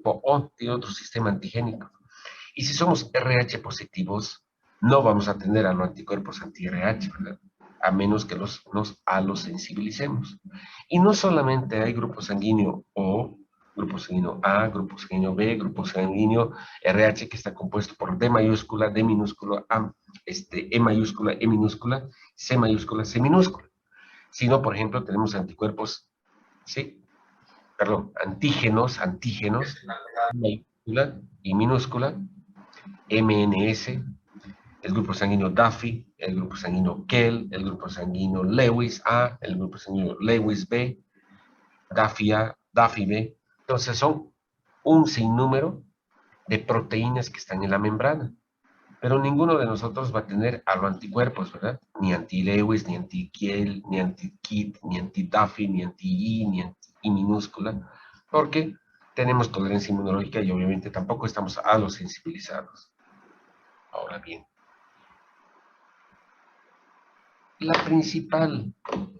anticuerpo O tiene otro sistema antigénico. Y si somos RH positivos, no vamos a tener a los anticuerpos anti-RH, ¿verdad? A menos que nos alosensibilicemos. Y no solamente hay grupo sanguíneo O, grupo sanguíneo A, grupo sanguíneo B, grupo sanguíneo RH, que está compuesto por D mayúscula, D minúscula, E mayúscula, E minúscula, C mayúscula, C minúscula. Sino, por ejemplo, tenemos anticuerpos, ¿sí? Perdón, antígenos, mayúscula y minúscula, MNS, el grupo sanguíneo Duffy, el grupo sanguíneo Kell, el grupo sanguíneo Lewis A, el grupo sanguíneo Lewis B, Duffy A, Duffy B. Entonces son un sinnúmero de proteínas que están en la membrana. Pero ninguno de nosotros va a tener anticuerpos, ¿verdad? Ni anti-Lewis, ni anti-Kell, ni anti-Kit, ni anti-Duffy, ni anti-I, ni anti-I minúscula, porque tenemos tolerancia inmunológica y obviamente tampoco estamos alosensibilizados. Ahora bien, la principal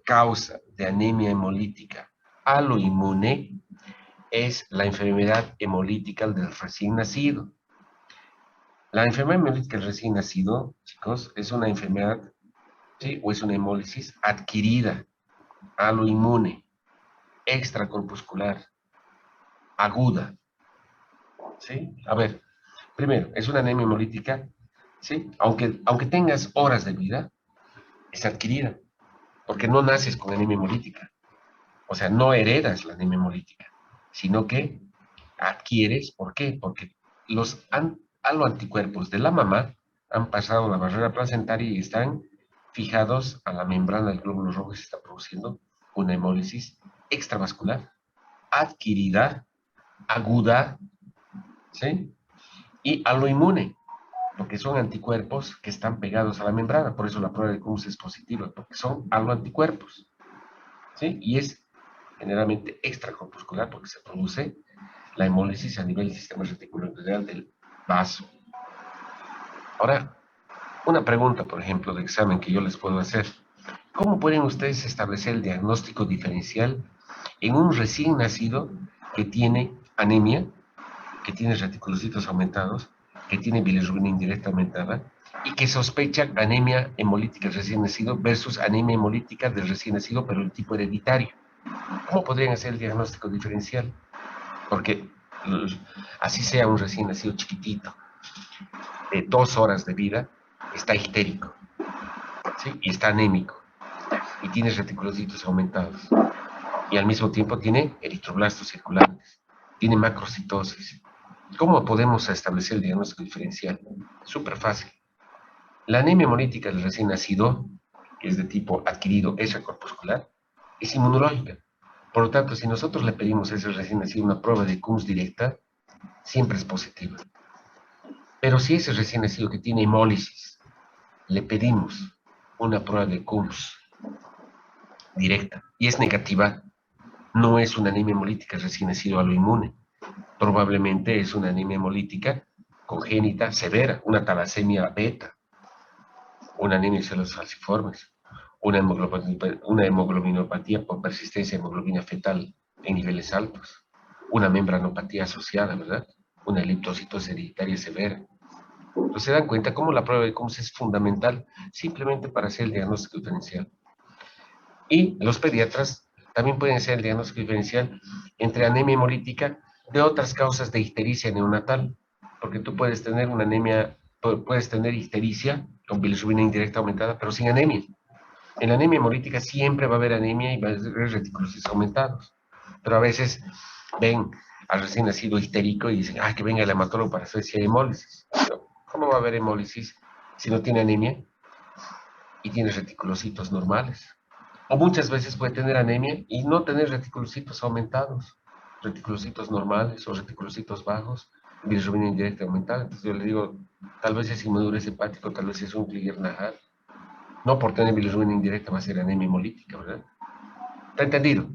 causa de anemia hemolítica aloinmune es la enfermedad hemolítica del recién nacido. La enfermedad hemolítica del recién nacido, chicos, es una enfermedad, ¿sí? O es una hemólisis adquirida, aloinmune, extracorpuscular, aguda, ¿sí? A ver, primero, es una anemia hemolítica, ¿sí? Aunque tengas horas de vida, es adquirida, porque no naces con anemia hemolítica. O sea, no heredas la anemia hemolítica, sino que adquieres, ¿por qué? Porque los aloanticuerpos de la mamá han pasado la barrera placentaria y están fijados a la membrana del glóbulo rojo y se está produciendo una hemólisis extravascular, adquirida, aguda, ¿sí? Y aloinmune, porque son anticuerpos que están pegados a la membrana, por eso la prueba de Coombs es positiva, porque son aloanticuerpos, ¿sí? Y es generalmente extracorpuscular porque se produce la hemólisis a nivel del sistema reticuloendoterial del vaso. Ahora, una pregunta, por ejemplo, de examen que yo les puedo hacer. ¿Cómo pueden ustedes establecer el diagnóstico diferencial en un recién nacido que tiene anemia, que tiene reticulocitos aumentados, que tiene bilirrubina indirecta aumentada y que sospechan anemia hemolítica del recién nacido versus anemia hemolítica del recién nacido pero el tipo hereditario? ¿Cómo podrían hacer el diagnóstico diferencial? Porque así sea un recién nacido chiquitito, de 2 horas de vida, está histérico, ¿sí? Y está anémico, y tiene reticulocitos aumentados, y al mismo tiempo tiene eritroblastos circulantes, tiene macrocitosis. ¿Cómo podemos establecer el diagnóstico diferencial? Súper fácil. La anemia hemolítica del recién nacido, que es de tipo adquirido extracorpuscular, es inmunológica. Por lo tanto, si nosotros le pedimos a ese recién nacido una prueba de Coombs directa, siempre es positiva. Pero si ese recién nacido que tiene hemólisis, le pedimos una prueba de Coombs directa y es negativa, no es una anemia hemolítica recién nacido aloinmune. Probablemente es una anemia hemolítica congénita severa, una talasemia beta, una anemia de células falciformes, una hemoglobinopatía por persistencia de hemoglobina fetal en niveles altos, una membranopatía asociada, ¿verdad? Una leptocitosis hereditaria severa. Entonces se dan cuenta cómo la prueba de Coombs es fundamental simplemente para hacer el diagnóstico diferencial. Y los pediatras también pueden hacer el diagnóstico diferencial entre anemia hemolítica de otras causas de ictericia neonatal, porque tú puedes tener una anemia, puedes tener ictericia con bilirrubina indirecta aumentada, pero sin anemia. En la anemia hemolítica siempre va a haber anemia y va a haber reticulocitos aumentados, pero a veces ven al recién nacido histérico y dicen, ah, que venga el hematólogo para saber si hay hemólisis. Pero, ¿cómo va a haber hemólisis si no tiene anemia y tiene reticulocitos normales? O muchas veces puede tener anemia y no tener reticulocitos aumentados, reticulocitos normales o reticulocitos bajos, bilirrubina indirecta aumentada. Entonces yo le digo, tal vez es inmadurez hepático, tal vez es un Krieger-Najal. No por tener bilirrubina indirecta va a ser anemia hemolítica, ¿verdad? ¿Está entendido?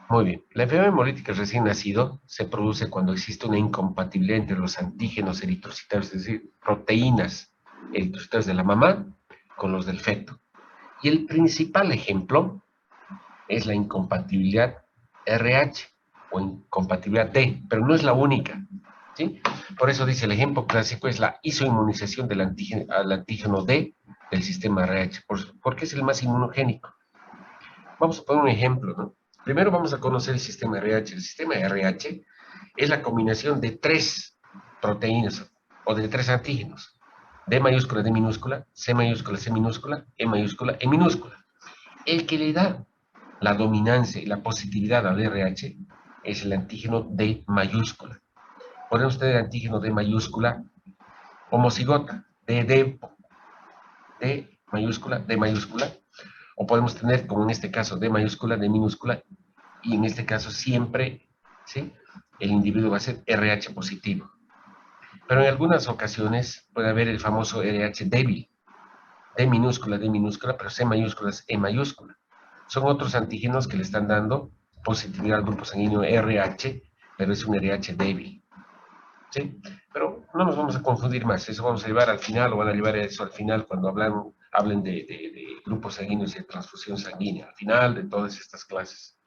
Muy bien. La enfermedad hemolítica recién nacido se produce cuando existe una incompatibilidad entre los antígenos eritrocitarios, es decir, proteínas eritrocitarias de la mamá con los del feto. Y el principal ejemplo es la incompatibilidad RH o incompatibilidad D, pero no es la única, ¿sí? Por eso dice el ejemplo clásico es la isoinmunización del antígeno, al antígeno D del sistema RH, porque es el más inmunogénico. Vamos a poner un ejemplo, ¿no? Primero vamos a conocer el sistema RH. El sistema RH es la combinación de 3 proteínas o de 3 antígenos. D mayúscula, D minúscula, C mayúscula, C minúscula, E mayúscula, E minúscula. El que le da la dominancia y la positividad al RH es el antígeno D mayúscula. Podemos tener antígeno D mayúscula homocigota, D mayúscula, D mayúscula, o podemos tener, como en este caso, D mayúscula, D minúscula, y en este caso siempre, ¿sí?, el individuo va a ser RH positivo. Pero en algunas ocasiones puede haber el famoso RH débil, D minúscula, pero C mayúscula es E mayúscula. Son otros antígenos que le están dando positividad al grupo sanguíneo RH, pero es un RH débil, ¿sí? Pero no nos vamos a confundir más, eso vamos a llevar al final, o van a llevar eso al final cuando hablen de grupos sanguíneos y de transfusión sanguínea, al final de todas estas clases.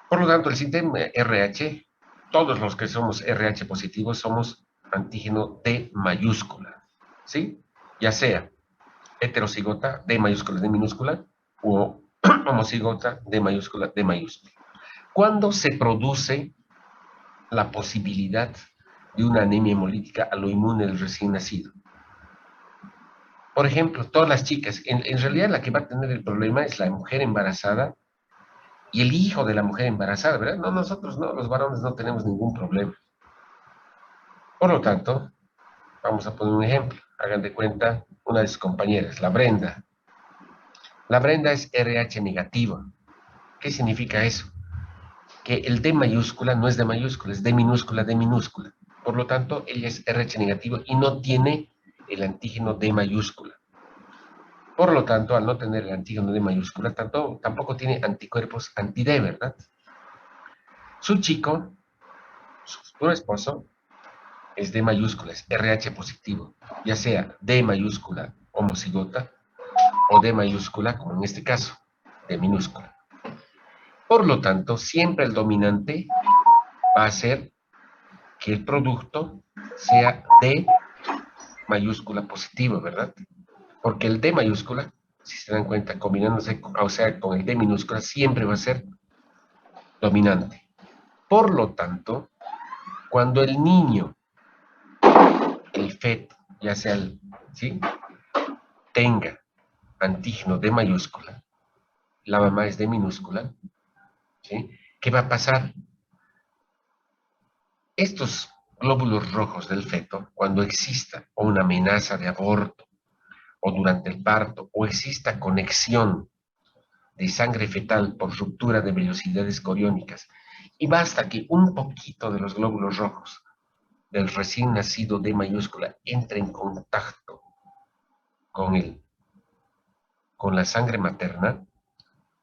Por lo tanto, el sistema RH, todos los que somos RH positivos somos antígeno D mayúscula, ¿sí? Ya sea heterocigota, D mayúscula, D minúscula, o homocigota, D mayúscula, D mayúscula. ¿Cuándo se produce la posibilidad de una anemia hemolítica a lo inmune del recién nacido? Por ejemplo, todas las chicas, en realidad la que va a tener el problema es la mujer embarazada y el hijo de la mujer embarazada, ¿verdad? No, nosotros no, los varones no tenemos ningún problema. Por lo tanto, vamos a poner un ejemplo. Hagan de cuenta una de sus compañeras, la Brenda. La Brenda es RH negativa. ¿Qué significa eso? Que el D mayúscula no es D mayúscula, es D minúscula, D minúscula. Por lo tanto, ella es RH negativo y no tiene el antígeno D mayúscula. Por lo tanto, al no tener el antígeno D mayúscula, tampoco tiene anticuerpos anti-D, ¿verdad? Su chico, su futuro esposo, es D mayúscula, es RH positivo, ya sea D mayúscula homocigota o D mayúscula, como en este caso, D minúscula. Por lo tanto, siempre el dominante va a ser que el producto sea D mayúscula positivo, ¿verdad? Porque el D mayúscula, si se dan cuenta, combinándose, o sea, con el D minúscula, siempre va a ser dominante. Por lo tanto, cuando el niño, el feto, ya sea el, ¿sí?, tenga antígeno D mayúscula, la mamá es D minúscula, ¿sí?, ¿qué va a pasar? Estos glóbulos rojos del feto, cuando exista una amenaza de aborto, o durante el parto, o exista conexión de sangre fetal por ruptura de velocidades coriónicas, y basta que un poquito de los glóbulos rojos del recién nacido D mayúscula entre en contacto con con la sangre materna,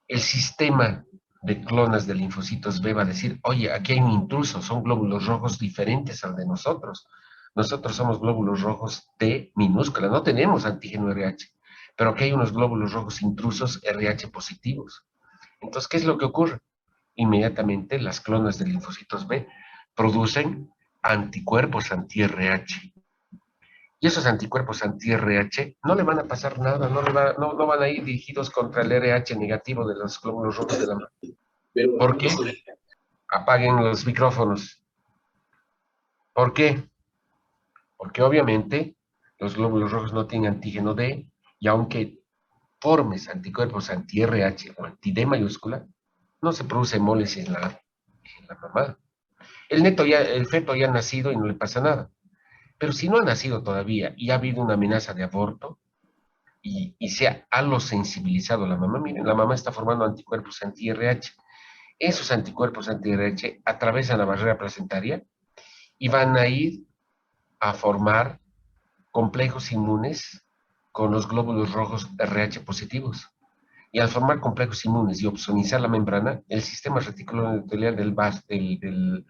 el sistema de clonas de linfocitos B va a decir, oye, aquí hay un intruso, son glóbulos rojos diferentes al de nosotros. Nosotros somos glóbulos rojos T minúscula, no tenemos antígeno RH, pero aquí hay unos glóbulos rojos intrusos RH positivos. Entonces, ¿qué es lo que ocurre? Inmediatamente las clonas de linfocitos B producen anticuerpos anti-RH. Y esos anticuerpos anti-RH no le van a pasar nada, no van a ir dirigidos contra el RH negativo de los glóbulos rojos de la mano. ¿Por qué? Apaguen los micrófonos. ¿Por qué? Porque obviamente los glóbulos rojos no tienen antígeno D, y aunque formes anticuerpos anti-RH o anti-D mayúscula, no se produce hemólisis en la mamá. El feto ya ha nacido y no le pasa nada. Pero si no ha nacido todavía y ha habido una amenaza de aborto y se ha alosensibilizado la mamá, miren, la mamá está formando anticuerpos anti-RH. Esos anticuerpos anti-RH atravesan la barrera placentaria y van a ir a formar complejos inmunes con los glóbulos rojos RH positivos. Y al formar complejos inmunes y opsonizar la membrana, el sistema reticular endotelial del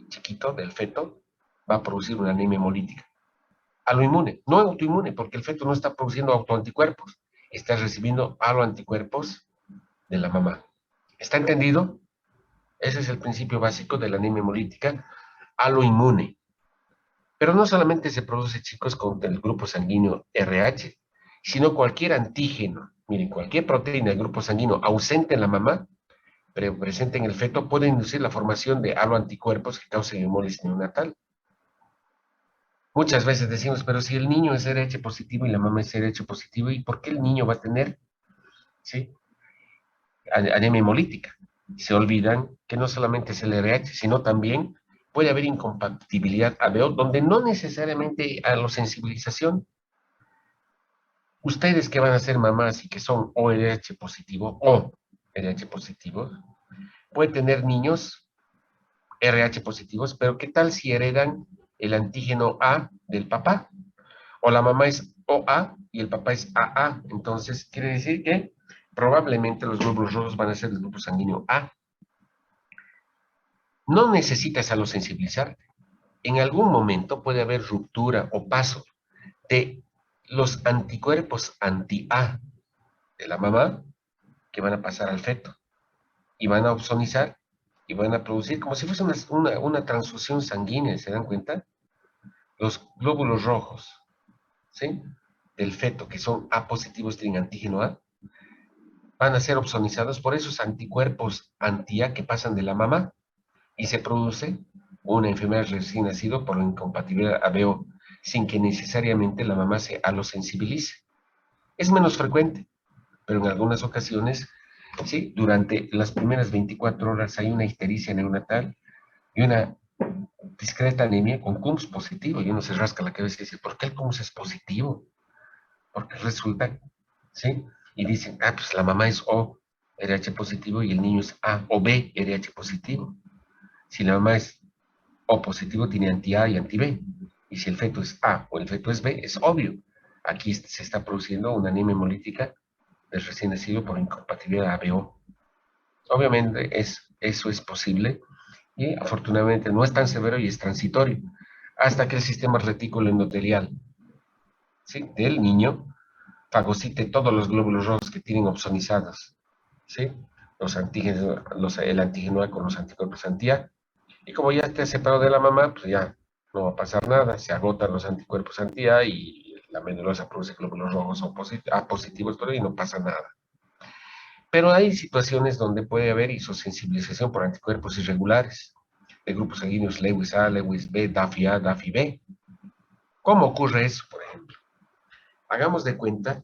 chiquito, del feto, va a producir una anemia hemolítica. A lo inmune, no autoinmune, porque el feto no está produciendo autoanticuerpos, está recibiendo aloanticuerpos de la mamá. ¿Está entendido? Ese es el principio básico de la anemia hemolítica aloinmune. Pero no solamente se produce, chicos, con el grupo sanguíneo RH, sino cualquier antígeno, miren, cualquier proteína del grupo sanguíneo ausente en la mamá, pero presente en el feto, puede inducir la formación de aloanticuerpos que causen hemólisis neonatal. Muchas veces decimos, pero si el niño es RH positivo y la mamá es RH positivo, ¿y por qué el niño va a tener, sí, anemia hemolítica? Se olvidan que no solamente es el RH, sino también puede haber incompatibilidad ABO, donde no necesariamente a la sensibilización. Ustedes que van a ser mamás y que son o RH positivo o RH positivo, pueden tener niños RH positivos, pero ¿qué tal si heredan el antígeno A del papá? O la mamá es OA y el papá es AA. Entonces, quiere decir que probablemente los glóbulos rojos van a ser del grupo sanguíneo A. No necesitas alosensibilizarte. En algún momento puede haber ruptura o paso de los anticuerpos anti-A de la mamá que van a pasar al feto y van a opsonizar y van a producir como si fuese una transfusión sanguínea, ¿se dan cuenta? Los glóbulos rojos, ¿sí? Del feto, que son A positivos, tienen antígeno A, van a ser opsonizados por esos anticuerpos anti-A que pasan de la mamá y se produce una enfermedad recién nacido por la incompatibilidad ABO, sin que necesariamente la mamá se alosensibilice. Es menos frecuente, pero en algunas ocasiones, sí, durante las primeras 24 horas hay una ictericia neonatal y una discreta anemia con CUMS positivo, y uno se rasca la cabeza y dice, ¿por qué el CUMS es positivo? Porque resulta, ¿sí? Y dicen, ah, pues la mamá es O, RH positivo, y el niño es A o B, RH positivo. Si la mamá es O positivo, tiene anti-A y anti-B. Y si el feto es A o el feto es B, es obvio. Aquí se está produciendo una anemia hemolítica del recién nacido por incompatibilidad ABO. Obviamente eso es posible y afortunadamente no es tan severo y es transitorio hasta que el sistema retículo endotelial, ¿sí?, del niño fagocite todos los glóbulos rojos que tienen opsonizados, ¿sí? Los antígenos, el antígeno A con los anticuerpos anti-A. Y como ya te has separado de la mamá, pues ya no va a pasar nada, se agotan los anticuerpos anti-A y la medulosa produce glóbulos rojos A positivos, pero y no pasa nada. Pero hay situaciones donde puede haber isosensibilización por anticuerpos irregulares de grupos sanguíneos Lewis A, Lewis B, DAFI A, DAFI B. ¿Cómo ocurre eso, por ejemplo? Hagamos de cuenta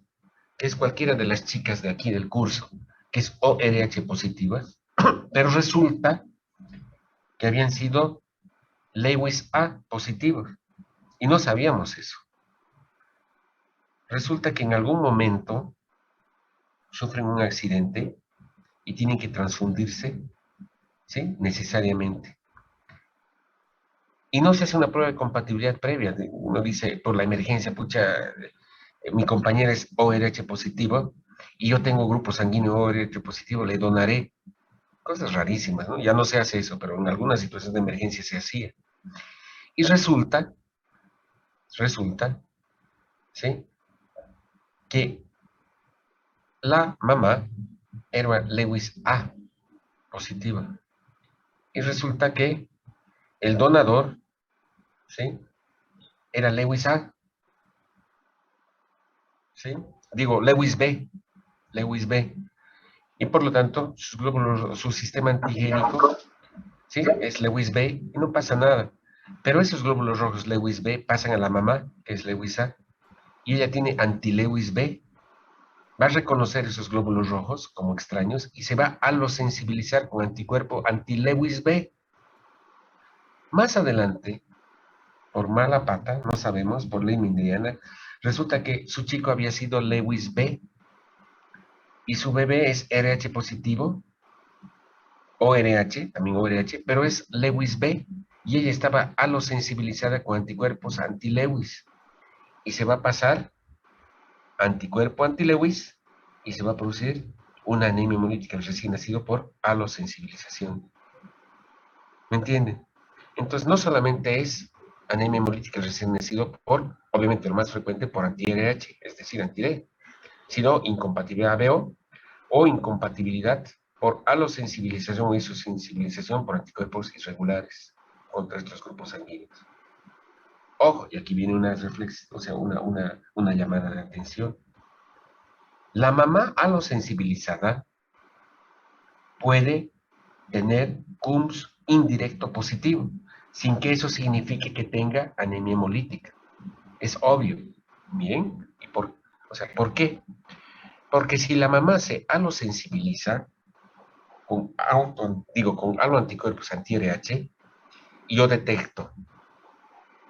que es cualquiera de las chicas de aquí del curso, que es ORH positivas, pero resulta que habían sido Lewis A positivos y no sabíamos eso. Resulta que en algún momento sufren un accidente y tienen que transfundirse, ¿sí?, necesariamente. Y no se hace una prueba de compatibilidad previa. Uno dice, por la emergencia, pucha, mi compañera es ORH positivo y yo tengo grupo sanguíneo ORH positivo, le donaré. Cosas rarísimas, ¿no? Ya no se hace eso, pero en algunas situaciones de emergencia se hacía. Y resulta, ¿sí?, que la mamá era Lewis A positiva. Y resulta que el donador, ¿sí?, era Lewis A, ¿sí? Digo, Lewis B. Y por lo tanto, su sistema antigénico, ¿sí?, es Lewis B y no pasa nada. Pero esos glóbulos rojos Lewis B pasan a la mamá, que es Lewis A, y ella tiene anti-Lewis B, va a reconocer esos glóbulos rojos como extraños y se va a los sensibilizar con anticuerpo anti-Lewis B. Más adelante, por mala pata, no sabemos, por ley mendeliana, resulta que su chico había sido Lewis B y su bebé es RH positivo, ORH, también ORH, pero es Lewis B y ella estaba alosensibilizada con anticuerpos anti-Lewis y se va a pasar anticuerpo anti-Lewis y se va a producir una anemia hemolítica recién nacido por alosensibilización. ¿Me entienden? Entonces, no solamente es anemia hemolítica recién nacido por, obviamente lo más frecuente, por anti-RH, es decir, anti-D, sino incompatibilidad ABO o incompatibilidad por alosensibilización o isosensibilización por anticuerpos irregulares contra estos grupos sanguíneos. Ojo, y aquí viene una reflexión, o sea, una llamada de atención. La mamá alosensibilizada puede tener CUMS indirecto positivo, sin que eso signifique que tenga anemia hemolítica. Es obvio. Bien, o sea, ¿por qué? Porque si la mamá se alosensibiliza con algo anticuerpos anti-RH, y yo detecto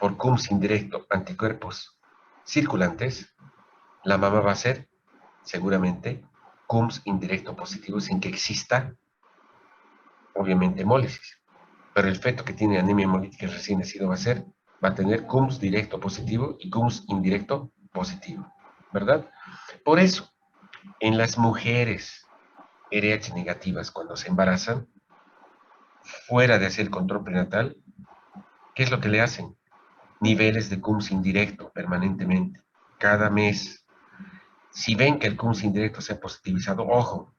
por CUMS indirecto anticuerpos circulantes, la mamá va a ser seguramente CUMS indirecto positivo sin que exista, obviamente, hemólisis. Pero el feto que tiene anemia hemolítica recién nacido va a tener CUMS directo positivo y CUMS indirecto positivo, ¿verdad? Por eso, en las mujeres RH negativas cuando se embarazan, fuera de hacer el control prenatal, ¿qué es lo que le hacen? Niveles de CUMS indirecto permanentemente, cada mes. Si ven que el CUMS indirecto se ha positivizado, ojo,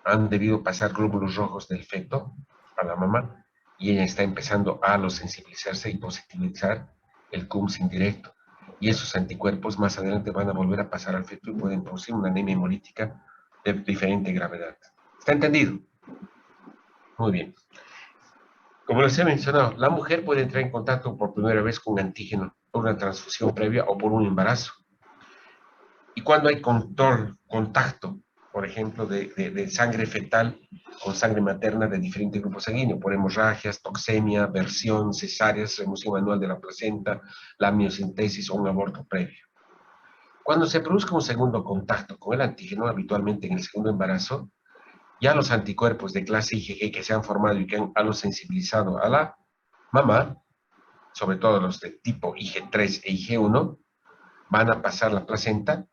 han debido pasar glóbulos rojos del feto a la mamá y ella está empezando a alosensibilizarse y positivizar el CUMS indirecto. Y esos anticuerpos más adelante van a volver a pasar al feto y pueden producir una anemia hemolítica de diferente gravedad. ¿Está entendido? Muy bien. Como les he mencionado, la mujer puede entrar en contacto por primera vez con antígeno por una transfusión previa o por un embarazo. Y cuando hay contacto, por ejemplo, de sangre fetal con sangre materna de diferentes grupos sanguíneos, por hemorragias, toxemia, versión, cesáreas, remoción manual de la placenta, la amniocentesis o un aborto previo. Cuando se produzca un segundo contacto con el antígeno, habitualmente en el segundo embarazo, ya los anticuerpos de clase IgG que se han formado y que han alosensibilizado a la mamá, sobre todo los de tipo IG3 e IG1, van a pasar la placenta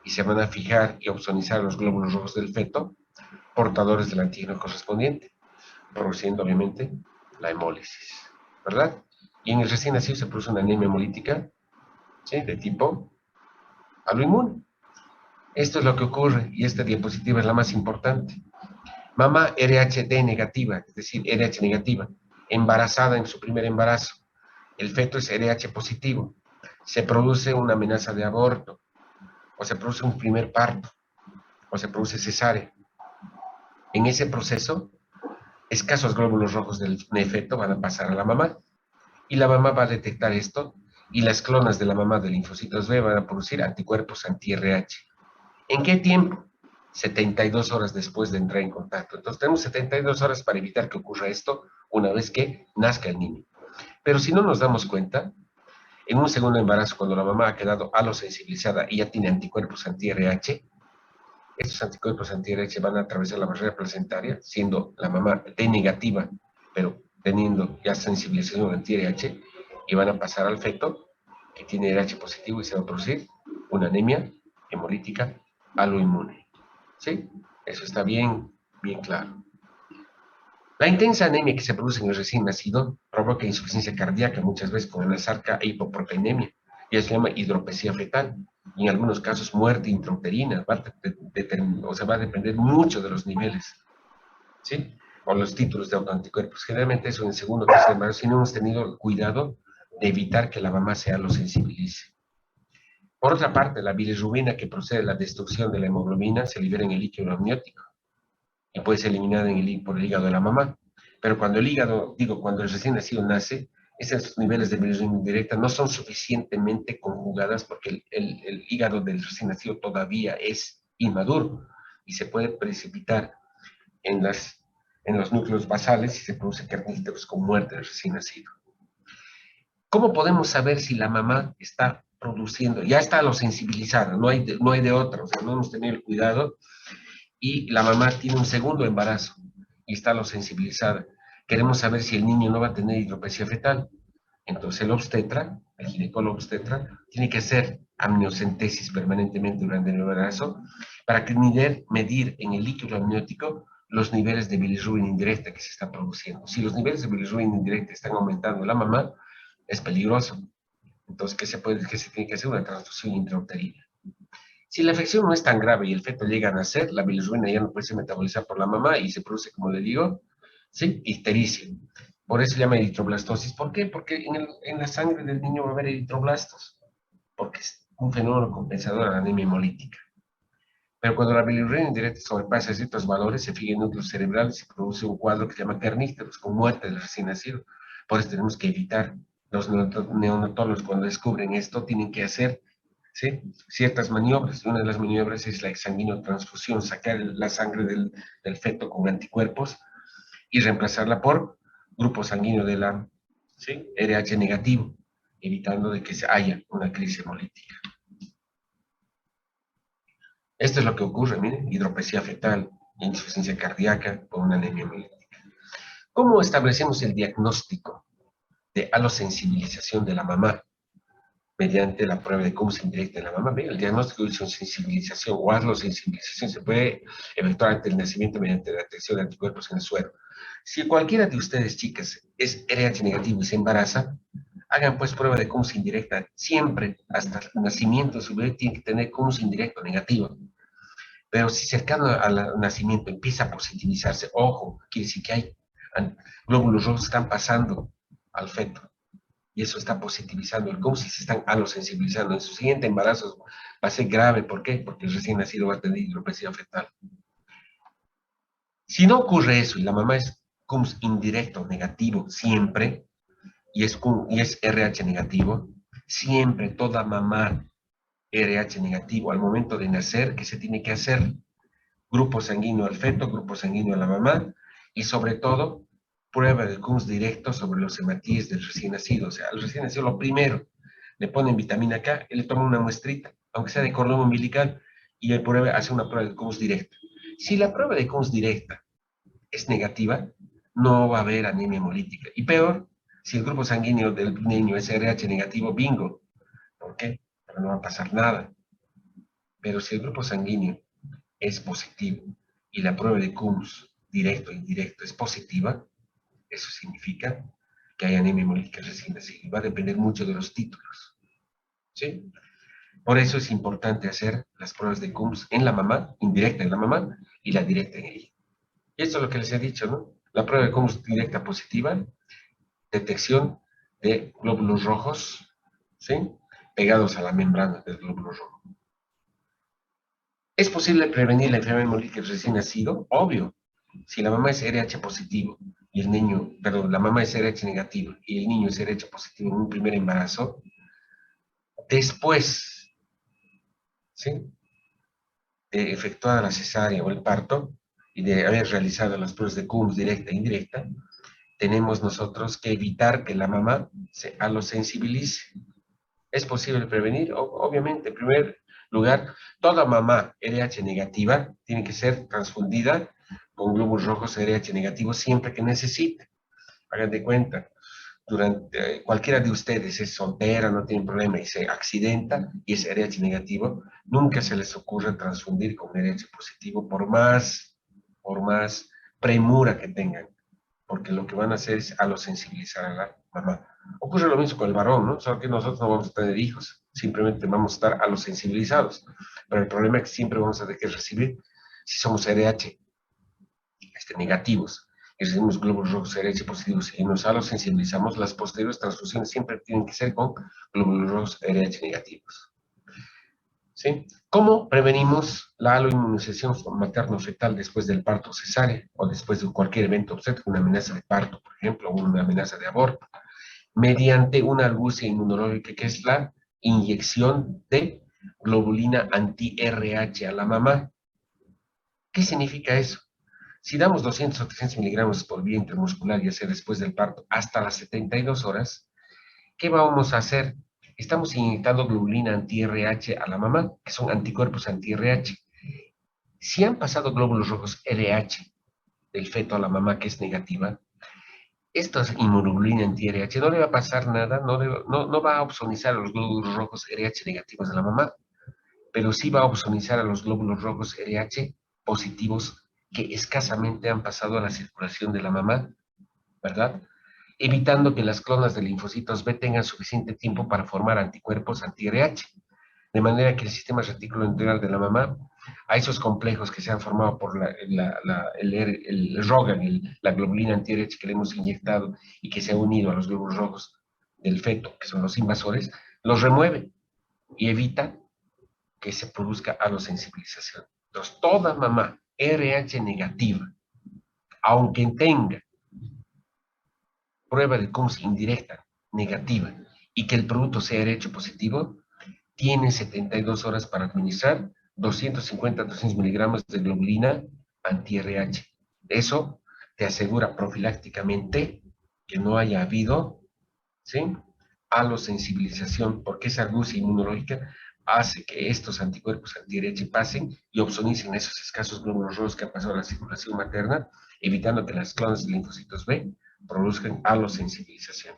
y se van a fijar y opsonizar los glóbulos rojos del feto, portadores del antígeno correspondiente, produciendo obviamente la hemólisis, ¿verdad? Y en el recién nacido se produce una anemia hemolítica, ¿sí?, de tipo aloinmune. Esto es lo que ocurre y esta diapositiva es la más importante. Mamá RHD negativa, es decir, RH negativa, embarazada en su primer embarazo. El feto es RH positivo. Se produce una amenaza de aborto, o se produce un primer parto, o se produce cesárea. En ese proceso, escasos glóbulos rojos del feto van a pasar a la mamá, y la mamá va a detectar esto, y las clonas de la mamá de linfocitos B van a producir anticuerpos anti-RH. ¿En qué tiempo? 72 horas después de entrar en contacto. Entonces tenemos 72 horas para evitar que ocurra esto una vez que nazca el niño. Pero si no nos damos cuenta, en un segundo embarazo, cuando la mamá ha quedado alosensibilizada y ya tiene anticuerpos anti-RH, estos anticuerpos anti-RH van a atravesar la barrera placentaria, siendo la mamá D negativa, pero teniendo ya sensibilización anti-RH, y van a pasar al feto, que tiene RH positivo, y se va a producir una anemia hemolítica aloinmune. ¿Sí? Eso está bien, bien claro. La intensa anemia que se produce en el recién nacido provoca insuficiencia cardíaca, muchas veces con anasarca e hipoproteinemia, y se llama hidropesía fetal. Y en algunos casos muerte intrauterina, o sea, va a depender mucho de los niveles, ¿sí? O los títulos de autoanticuerpos. Generalmente eso en el segundo o tercer embarazo, si no hemos tenido el cuidado de evitar que la mamá se alosensibilice. Por otra parte, la bilirrubina que procede de la destrucción de la hemoglobina se libera en el líquido amniótico y puede ser eliminada por el hígado de la mamá. Pero cuando el hígado, cuando el recién nacido nace, esos niveles de bilirrubina indirecta no son suficientemente conjugadas porque el hígado del recién nacido todavía es inmaduro y se puede precipitar en, en los núcleos basales y se produce carníceros con muerte del recién nacido. ¿Cómo podemos saber si la mamá está produciendo? Ya está lo sensibilizada, no hay de otra, o sea, no hemos tenido el cuidado y la mamá tiene un segundo embarazo y está lo sensibilizada. Queremos saber si el niño no va a tener hidropesía fetal. Entonces el obstetra, el ginecólogo obstetra, tiene que hacer amniocentesis permanentemente durante el embarazo para que medir en el líquido amniótico los niveles de bilirrubina indirecta que se está produciendo. Si los niveles de bilirrubina indirecta están aumentando en la mamá, es peligroso. Entonces, ¿qué se tiene que hacer? Una transfusión intrauterina. Si la afección no es tan grave y el feto llega a nacer, la bilirrubina ya no puede ser metabolizada por la mamá y se produce, como le digo, ¿sí? Ictericia. Por eso se llama eritroblastosis. ¿Por qué? Porque en la sangre del niño va a haber eritroblastos, porque es un fenómeno compensador a la anemia hemolítica. Pero cuando la bilirrubina indirecta sobrepasa ciertos valores, se fija en núcleos cerebrales y se produce un cuadro que se llama kernícteros, con muerte del recién nacido. Por eso tenemos que evitar. Los neonatólogos, cuando descubren esto, tienen que hacer, ¿sí?, ciertas maniobras. Una de las maniobras es la exsanguinotransfusión, sacar la sangre del feto con anticuerpos y reemplazarla por grupo sanguíneo de la, ¿sí?, RH negativo, evitando de que haya una crisis hemolítica. Esto es lo que ocurre, miren, hidropesía fetal, insuficiencia cardíaca por una anemia hemolítica. ¿Cómo establecemos el diagnóstico de alosensibilización de la mamá? Mediante la prueba de Coombs indirecta de la mamá. El diagnóstico de sensibilización o alosensibilización se puede efectuar ante el nacimiento mediante la detección de anticuerpos en el suero. Si cualquiera de ustedes, chicas, es RH negativo y se embaraza, hagan pues prueba de Coombs indirecta. Siempre, hasta el nacimiento, su bebé tiene que tener Coombs indirecto negativo. Pero si cercano al nacimiento empieza a positivizarse, ojo, quiere decir que hay glóbulos rojos que están pasando al feto. Y eso está positivizando el cómo si se están alosensibilizando. En su siguiente embarazo va a ser grave. ¿Por qué? Porque el recién nacido va a tener hidropesía fetal. Si no ocurre eso y la mamá es CUMS indirecto negativo siempre, y es RH negativo, siempre toda mamá RH negativo al momento de nacer, ¿qué se tiene que hacer? Grupo sanguíneo al feto, grupo sanguíneo a la mamá, y sobre todo, prueba de CUMS directo sobre los hematíes del recién nacido. O sea, al recién nacido lo primero, le ponen vitamina K, él le toma una muestrita, aunque sea de cordón umbilical, y el prueba, hace una prueba de CUMS directa. Si la prueba de CUMS directa es negativa, no va a haber anemia hemolítica. Y peor, si el grupo sanguíneo del niño es RH negativo, bingo. ¿Por qué? Porque no va a pasar nada. Pero si el grupo sanguíneo es positivo y la prueba de CUMS directo e indirecto es positiva, eso significa que hay anemia hemolítica recién nacida. Va a depender mucho de los títulos, ¿sí? Por eso es importante hacer las pruebas de CUMS en la mamá, indirecta en la mamá, y la directa en ella. Y esto es lo que les he dicho, ¿no? La prueba de CUMS directa positiva, detección de glóbulos rojos, ¿sí?, pegados a la membrana del glóbulo rojo. ¿Es posible prevenir la enfermedad hemolítica recién nacido? Obvio. Si la mamá es RH positivo y el niño, perdón, la mamá es RH negativo y el niño es RH positivo en un primer embarazo, después, ¿sí?, de efectuada la cesárea o el parto y de haber realizado las pruebas de CUMS directa e indirecta, tenemos nosotros que evitar que la mamá se alosensibilice. ¿Es posible prevenir? Obviamente, en primer lugar, toda mamá RH negativa tiene que ser transfundida con glóbulos rojos RH negativos siempre que necesite. Hagan de cuenta, durante cualquiera de ustedes es soltera, no tiene problema y se accidenta y es RH negativo, nunca se les ocurre transfundir con RH positivo por más premura que tengan, porque lo que van a hacer es alosensibilizar a la mamá. Ocurre lo mismo con el varón, ¿no? Solo que nosotros no vamos a tener hijos, simplemente vamos a estar alosensibilizados. Pero el problema es que siempre vamos a tener que recibir, si somos RH negativos, y recibimos glóbulos rojos RH positivos y nos alosensibilizamos, las posteriores transfusiones siempre tienen que ser con glóbulos rojos RH negativos. ¿Sí? ¿Cómo prevenimos la aloinmunización materno-fetal después del parto cesáreo o después de cualquier evento obstétrico, una amenaza de parto, por ejemplo, o una amenaza de aborto? Mediante una argucia inmunológica, que es la inyección de globulina anti-RH a la mamá. ¿Qué significa eso? Si damos 200 o 300 miligramos por vía intramuscular, ya sea después del parto, hasta las 72 horas, ¿qué vamos a hacer? Estamos inyectando globulina anti-RH a la mamá, que son anticuerpos anti-RH. Si han pasado glóbulos rojos RH del feto a la mamá, que es negativa, esta inmunoglobulina anti-RH no le va a pasar nada, no va a opsonizar a los glóbulos rojos RH negativos de la mamá, pero sí va a opsonizar a los glóbulos rojos RH positivos que escasamente han pasado a la circulación de la mamá, ¿verdad? Evitando que las clonas de linfocitos B tengan suficiente tiempo para formar anticuerpos anti-RH. de manera que el sistema reticuloendocrino de la mamá, a esos complejos que se han formado por el ROGAN, la globulina anti-RH que le hemos inyectado y que se ha unido a los glóbulos rojos del feto, que son los invasores, los remueve y evita que se produzca alosensibilización. Entonces, toda mamá RH negativa, aunque tenga prueba de CUMS indirecta negativa y que el producto sea RH positivo, tiene 72 horas para administrar 250 a 300 miligramos de globulina anti-RH. Eso te asegura profilácticamente que no haya habido, ¿sí?, alosensibilización, porque esa argucia inmunológica hace que estos anticuerpos anti-RH pasen y opsonicen esos escasos glóbulos rojos que han pasado a la circulación materna, evitando que las clonas de linfocitos B produzcan alosensibilización.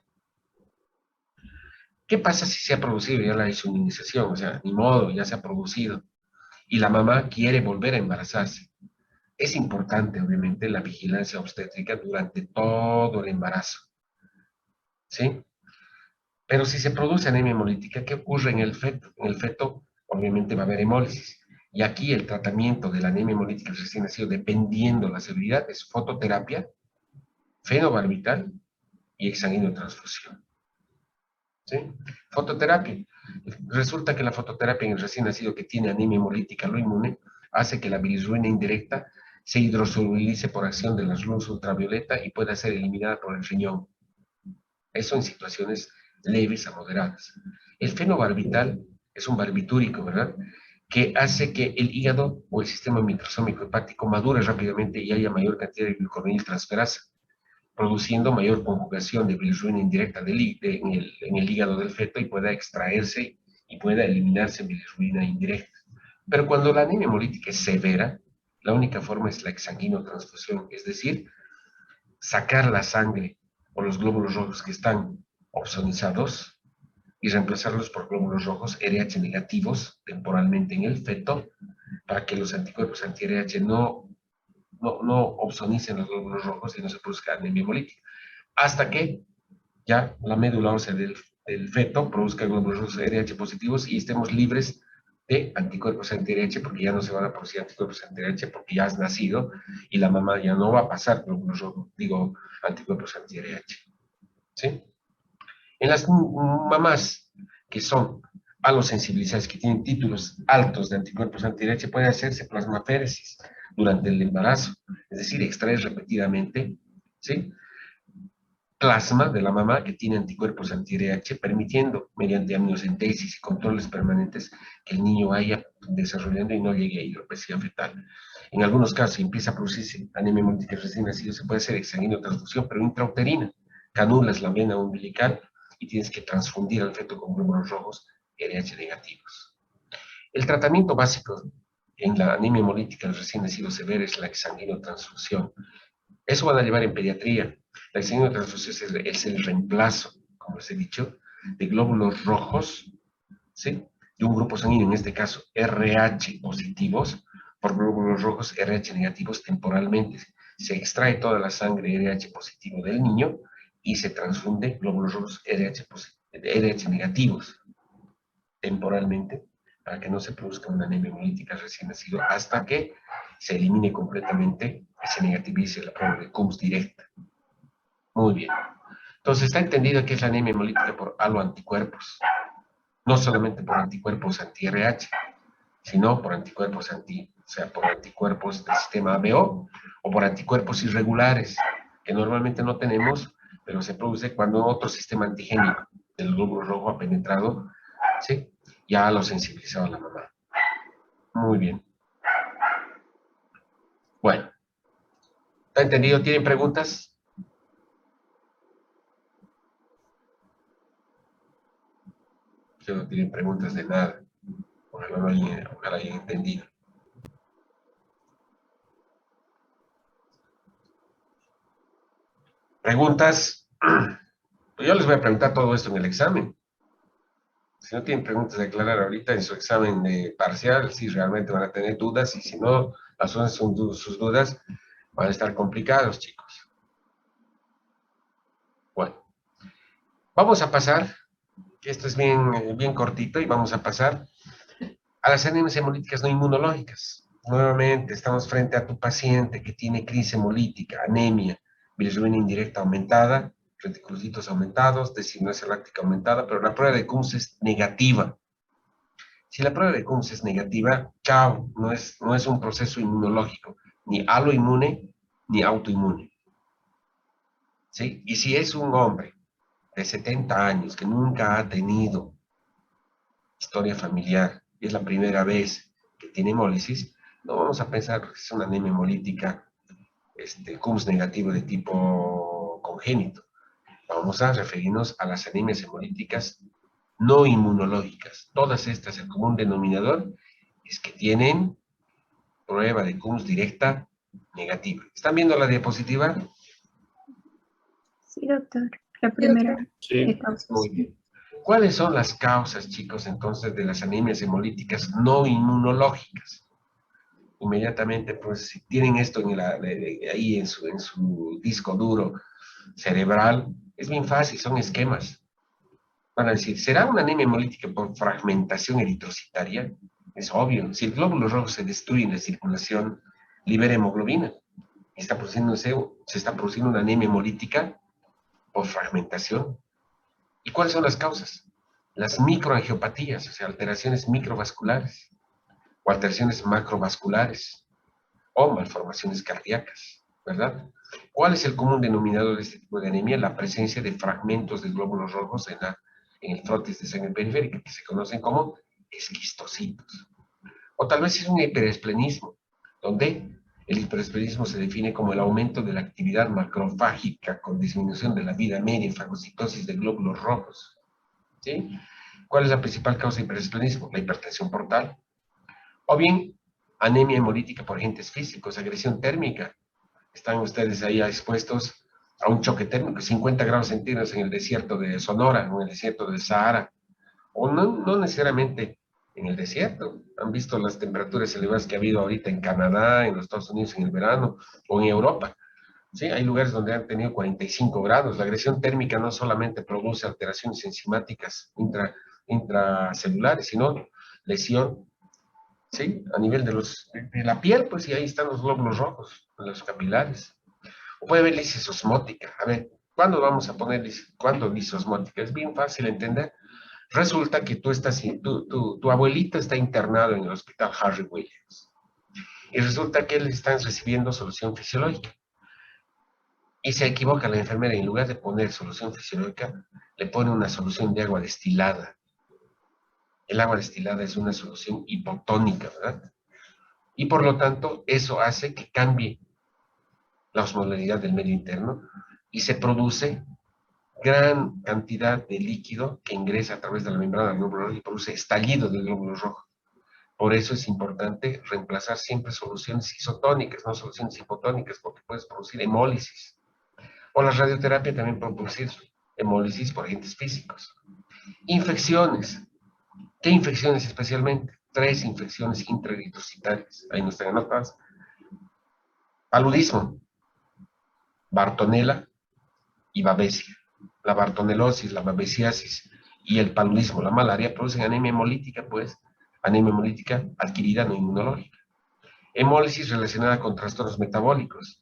¿Qué pasa si se ha producido ya la desinmunización? O sea, ni modo, ya se ha producido y la mamá quiere volver a embarazarse. Es importante, obviamente, la vigilancia obstétrica durante todo el embarazo, ¿sí? Pero si se produce anemia hemolítica, ¿qué ocurre en el feto? En el feto, obviamente, va a haber hemólisis. Y aquí el tratamiento de la anemia hemolítica recién nacido, dependiendo de la severidad, es fototerapia, fenobarbital y exsanguinotransfusión. ¿Sí? Fototerapia. Resulta que la fototerapia en el recién nacido que tiene anemia hemolítica lo inmune hace que la bilirrubina indirecta se hidrosolubilice por acción de las luz ultravioleta y pueda ser eliminada por el riñón. Eso en situaciones leves a moderadas. El fenobarbital es un barbitúrico, ¿verdad?, que hace que el hígado o el sistema microsómico hepático madure rápidamente y haya mayor cantidad de glucoroniltransferasa, produciendo mayor conjugación de bilirrubina indirecta en el hígado del feto y pueda extraerse y pueda eliminarse bilirrubina indirecta. Pero cuando la anemia hemolítica es severa, la única forma es la exsanguinotransfusión, es decir, sacar la sangre o los glóbulos rojos que están opsonizados y reemplazarlos por glóbulos rojos RH negativos temporalmente en el feto para que los anticuerpos anti-RH no opsonicen los glóbulos rojos y no se produzca anemia hemolítica. Hasta que ya la médula ósea del feto produzca glóbulos rojos RH positivos y estemos libres de anticuerpos anti-RH porque ya no se van a producir anticuerpos anti-RH porque ya has nacido y la mamá ya no va a pasar glóbulos rojos, digo, anticuerpos anti-RH. ¿Sí? En las mamás que son alosensibilizadas, que tienen títulos altos de anticuerpos anti-RH, puede hacerse plasmaféresis durante el embarazo, es decir, extraer repetidamente, ¿sí?, plasma de la mamá que tiene anticuerpos anti-RH, permitiendo, mediante amniocentesis y controles permanentes, que el niño vaya desarrollando y no llegue a hidropesía fetal. En algunos casos, si empieza a producirse anemia hemolítica recién nacido, se puede hacer exsanguinotransfusión, pero intrauterina. Canulas la vena umbilical y tienes que transfundir al feto con glóbulos rojos RH negativos. El tratamiento básico en la anemia hemolítica recién nacido severa es la exsanguinotransfusión. Eso van a llevar en pediatría. La exsanguinotransfusión es el reemplazo, como les he dicho, de glóbulos rojos, ¿sí?, de un grupo sanguíneo, en este caso RH positivos, por glóbulos rojos RH negativos temporalmente. Se extrae toda la sangre RH positivo del niño y se transfunde glóbulos rojos RH negativos temporalmente para que no se produzca una anemia hemolítica recién nacido hasta que se elimine completamente y se negativice la prueba de CUMS directa. Muy bien. Entonces está entendido que es la anemia hemolítica por aloanticuerpos, no solamente por anticuerpos anti-RH, sino por anticuerpos por anticuerpos del sistema ABO o por anticuerpos irregulares, que normalmente no tenemos, pero se produce cuando otro sistema antigénico del glóbulo rojo ha penetrado, ¿sí?, ya lo sensibilizaba a la mamá. Muy bien. Bueno, ¿está entendido? ¿Tienen preguntas? Que no tienen preguntas de nada. Ojalá hayan entendido. ¿Preguntas? Pues yo les voy a preguntar todo esto en el examen. Si no tienen preguntas de aclarar ahorita en su examen parcial, si realmente van a tener dudas, y si no, sus dudas, van a estar complicados, chicos. Bueno, vamos a pasar, que esto es bien cortito, y vamos a pasar a las anemias hemolíticas no inmunológicas. Nuevamente, estamos frente a tu paciente que tiene crisis hemolítica, anemia, bilirrubina indirecta aumentada, reticulocitos aumentados, designancia láctica aumentada, pero la prueba de Coombs es negativa. Si la prueba de Coombs es negativa, chao, no es un proceso inmunológico, ni aloinmune ni autoinmune. ¿Sí? Y si es un hombre de 70 años que nunca ha tenido historia familiar y es la primera vez que tiene hemólisis, no vamos a pensar que es una anemia hemolítica Coombs negativo de tipo congénito. Vamos a referirnos a las anemias hemolíticas no inmunológicas. Todas estas, el común denominador es que tienen prueba de Coombs directa negativa. ¿Están viendo la diapositiva? Sí, doctor. La primera Sí, causas. muy bien. ¿Cuáles son las causas, chicos, entonces, de las anemias hemolíticas no inmunológicas? Inmediatamente, pues, si tienen esto ahí en su disco duro cerebral, es bien fácil, son esquemas. Van a decir, ¿será una anemia hemolítica por fragmentación eritrocitaria? Es obvio, si el glóbulo rojo se destruye en la circulación, libera hemoglobina. Se está produciendo una anemia hemolítica por fragmentación. ¿Y cuáles son las causas? Las microangiopatías, o sea, alteraciones microvasculares, o alteraciones macrovasculares, o malformaciones cardíacas, ¿verdad? ¿Cuál es el común denominador de este tipo de anemia? La presencia de fragmentos de glóbulos rojos en el frotis de sangre periférica, que se conocen como esquistocitos. O tal vez es un hiperesplenismo, donde el hiperesplenismo se define como el aumento de la actividad macrofágica con disminución de la vida media y fagocitosis de glóbulos rojos. ¿Sí? ¿Cuál es la principal causa de hiperesplenismo? La hipertensión portal. O bien, anemia hemolítica por agentes físicos, agresión térmica. Están ustedes ahí expuestos a un choque térmico, 50 grados centígrados en el desierto de Sonora o en el desierto del Sahara. O no necesariamente en el desierto. Han visto las temperaturas elevadas que ha habido ahorita en Canadá, en los Estados Unidos en el verano, o en Europa. ¿Sí? Hay lugares donde han tenido 45 grados. La agresión térmica no solamente produce alteraciones enzimáticas intracelulares, sino lesión, ¿sí? A nivel de la piel, pues, y ahí están los glóbulos rojos, los capilares. O puede haber lisis osmótica. A ver, ¿cuándo vamos a poner cuándo lisis osmótica? Es bien fácil entender. Resulta que tu abuelito está internado en el hospital Harry Williams. Y resulta que él está recibiendo solución fisiológica. Y se equivoca la enfermera, y en lugar de poner solución fisiológica, le pone una solución de agua destilada. El agua destilada es una solución hipotónica, ¿verdad? Y por lo tanto, eso hace que cambie la osmolaridad del medio interno y se produce gran cantidad de líquido que ingresa a través de la membrana del glóbulo rojo y produce estallido del glóbulo rojo. Por eso es importante reemplazar siempre soluciones isotónicas, no soluciones hipotónicas, porque puedes producir hemólisis. O la radioterapia también puede producir hemólisis por agentes físicos. Infecciones. ¿Qué infecciones especialmente? 3 infecciones intraeritrocitarias. Ahí no están anotadas. Paludismo, Bartonella y Babesia. La bartonelosis, la babesiasis y el paludismo, la malaria, producen anemia hemolítica, pues, anemia hemolítica adquirida no inmunológica. Hemólisis relacionada con trastornos metabólicos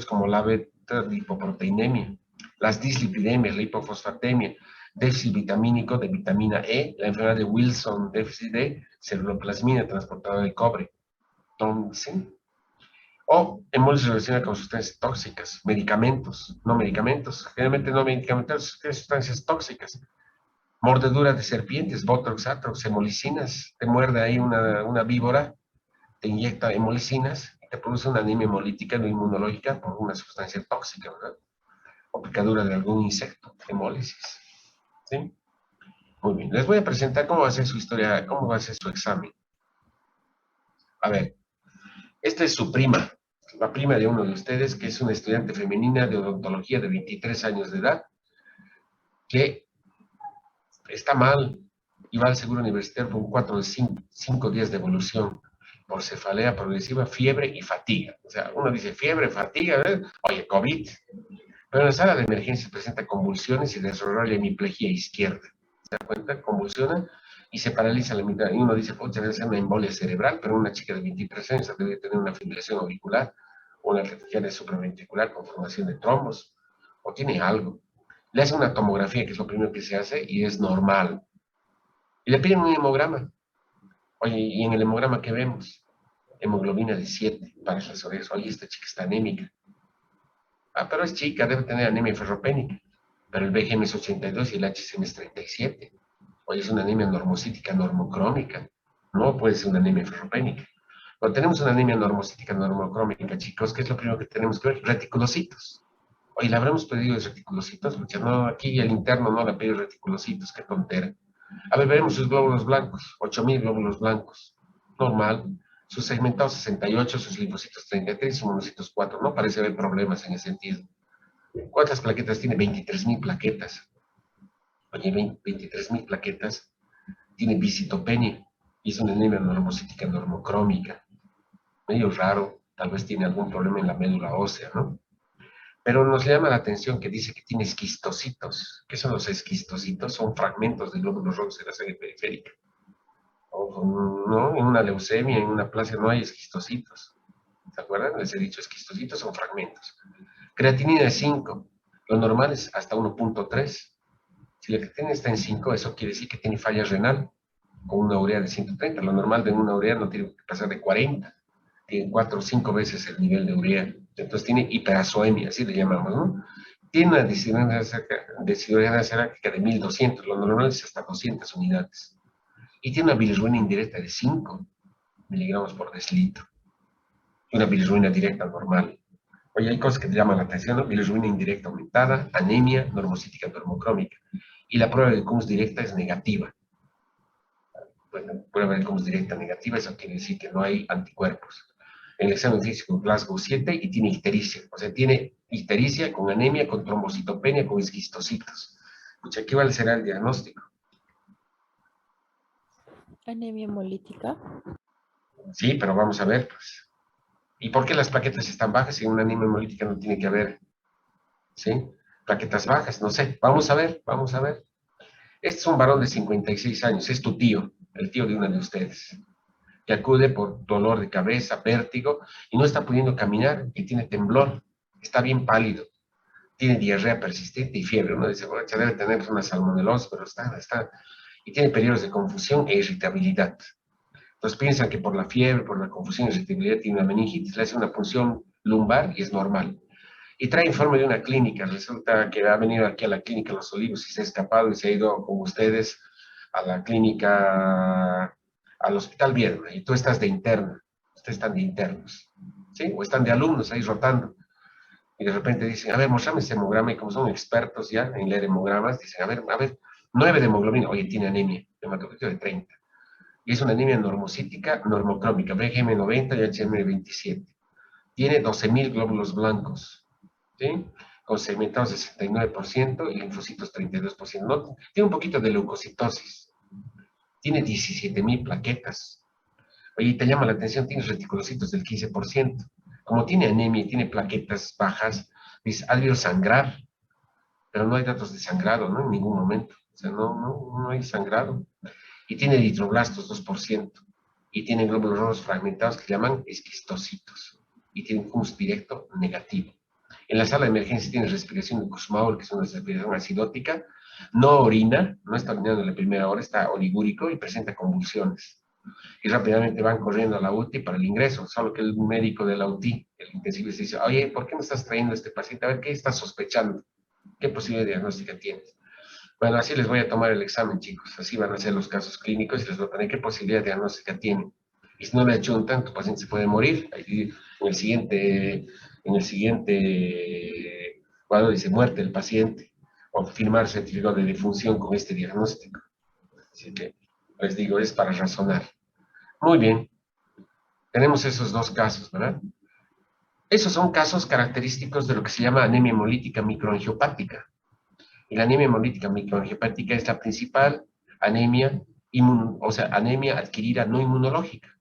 como la beta-lipoproteinemia, las dislipidemias, la hipofosfatemia, déficit vitamínico de vitamina E, la enfermedad de Wilson, déficit de ceruloplasmina transportadora de cobre. Entonces, o hemólisis relacionada con sustancias tóxicas, medicamentos, generalmente no medicamentos, sustancias tóxicas, mordedura de serpientes, botox, atrox, hemolicinas, te muerde ahí una víbora, te inyecta hemolicinas y te produce una anemia hemolítica no inmunológica por una sustancia tóxica, ¿verdad? O picadura de algún insecto, hemólisis. ¿Sí? Muy bien, les voy a presentar cómo va a ser su historia, cómo va a ser su examen. A ver, esta es su prima, la prima de uno de ustedes, que es una estudiante femenina de odontología de 23 años de edad, que está mal y va al seguro universitario con 4 de 5 días de evolución por cefalea progresiva, fiebre y fatiga. O sea, uno dice fiebre, fatiga, ¿eh? Oye, COVID. Pero en la sala de emergencia presenta convulsiones y desarrollo de hemiplegia izquierda. ¿Se da cuenta? Convulsiona y se paraliza la mitad. Y uno dice, pucha, debe ser una embolia cerebral, pero una chica de 23 años debe tener una fibrilación auricular o una taquicardia supraventricular con formación de trombos, o tiene algo. Le hacen una tomografía, que es lo primero que se hace, y es normal. Y le piden un hemograma. Oye, ¿y en el hemograma qué vemos? Hemoglobina de 7 para las orejas. Oye, esta chica está anémica. Ah, pero es chica, debe tener anemia ferropénica. Pero el BGM es 82 y el HCM es 37. Oye, es una anemia normocítica normocrómica. No puede ser una anemia ferropénica. Cuando tenemos una anemia normocítica normocrómica, chicos, ¿qué es lo primero que tenemos que ver? Reticulocitos. Oye, ¿le habremos pedido de reticulocitos? Muchas, no, aquí el interno no le ha pedido reticulocitos, qué tontera. A ver, veremos sus glóbulos blancos, 8.000 glóbulos blancos, normal. Sus segmentados 68, sus linfocitos 33, sus monocitos 4. No parece haber problemas en ese sentido. ¿Cuántas plaquetas tiene? 23.000 plaquetas. Oye, 23.000 plaquetas. Tiene visitopenia y es una anemia normocítica normocrómica. Medio raro, tal vez tiene algún problema en la médula ósea, ¿no? Pero nos llama la atención que dice que tiene esquistocitos. ¿Qué son los esquistocitos? Son fragmentos de glóbulos rojos de la sangre periférica. ¿No? En una leucemia, en una plasia, no hay esquistocitos. ¿Se acuerdan? Les he dicho, esquistocitos son fragmentos. Creatinina de 5. Lo normal es hasta 1.3. Si la creatinina está en 5, eso quiere decir que tiene falla renal con una urea de 130. Lo normal de una urea no tiene que pasar de 40. Tiene 4 o 5 veces el nivel de urea. Entonces tiene hiperazoemia, así le llamamos, ¿no? Tiene una deshidrogenasa cerámica de 1200. Lo normal es hasta 200 unidades. Y tiene una bilirruina indirecta de 5 miligramos por decilitro. Y una bilirruina directa normal. Oye, hay cosas que te llaman la atención, ¿no? Bilirruina indirecta aumentada, anemia, normocítica normocrómica. Y la prueba de CUMS directa es negativa. Bueno, prueba de CUMS directa negativa, eso quiere decir que no hay anticuerpos. En el examen físico Glasgow 7 y tiene ictericia. O sea, tiene ictericia con anemia, con trombocitopenia, con esquistocitos. Pucha, ¿qué vale será el diagnóstico? Anemia hemolítica. Sí, pero vamos a ver, pues. ¿Y por qué las plaquetas están bajas si una anemia hemolítica no tiene que haber? ¿Sí? Plaquetas bajas, no sé. Vamos a ver, vamos a ver. Este es un varón de 56 años, es tu tío, el tío de una de ustedes, que acude por dolor de cabeza, vértigo, y no está pudiendo caminar, y tiene temblor, está bien pálido, tiene diarrea persistente y fiebre. Uno dice, bueno, ya debe tener una salmonelosis, pero está, y tiene periodos de confusión e irritabilidad. Entonces piensan que por la fiebre, por la confusión e irritabilidad tiene una meningitis, le hace una punción lumbar y es normal. Y trae informe de una clínica. Resulta que ha venido aquí a la clínica Los Olivos y se ha escapado y se ha ido con ustedes a la clínica, al Hospital Viedma. Y tú estás de interna. Ustedes están de internos. ¿Sí? O están de alumnos ahí rotando. Y de repente dicen, a ver, mostrame ese hemograma. Y como son expertos ya en leer hemogramas, dicen, a ver, 9 de hemoglobina. Oye, tiene anemia. Hematocrito de 30. Y es una anemia normocítica, normocrómica. BGM 90 y HM 27. Tiene 12.000 glóbulos blancos. ¿Sí? Con segmentados 69% y linfocitos 32%. ¿No? Tiene un poquito de leucocitosis. Tiene 17.000 plaquetas. Oye, te llama la atención, tiene reticulocitos del 15%. Como tiene anemia y tiene plaquetas bajas, dice, ha debido sangrar, pero no hay datos de sangrado, ¿no? En ningún momento. O sea, no hay sangrado. Y tiene eritroblastos 2%. Y tiene glóbulos rojos fragmentados que llaman esquistocitos. Y tiene un CUMS directo negativo. En la sala de emergencia tiene respiración de Kussmaul, que es una respiración acidótica, no orina, no está orinando en la primera hora, está oligúrico y presenta convulsiones. Y rápidamente van corriendo a la UTI para el ingreso, solo que el médico de la UTI, el intensivista, dice, oye, ¿por qué me estás trayendo a este paciente? A ver, ¿qué estás sospechando? ¿Qué posible diagnóstica tienes? Bueno, así les voy a tomar el examen, chicos. Así van a ser los casos clínicos y les voy a poner qué posibilidad diagnóstica tienen. Y si no le achuntan, tu paciente se puede morir. Ahí, en el siguiente cuadro dice muerte del paciente o firmar certificado de defunción con este diagnóstico. Así que les digo, es para razonar. Muy bien, tenemos esos dos casos, ¿verdad? Esos son casos característicos de lo que se llama anemia hemolítica microangiopática. Y la anemia hemolítica microangiopática es la principal anemia, o sea, anemia adquirida no inmunológica.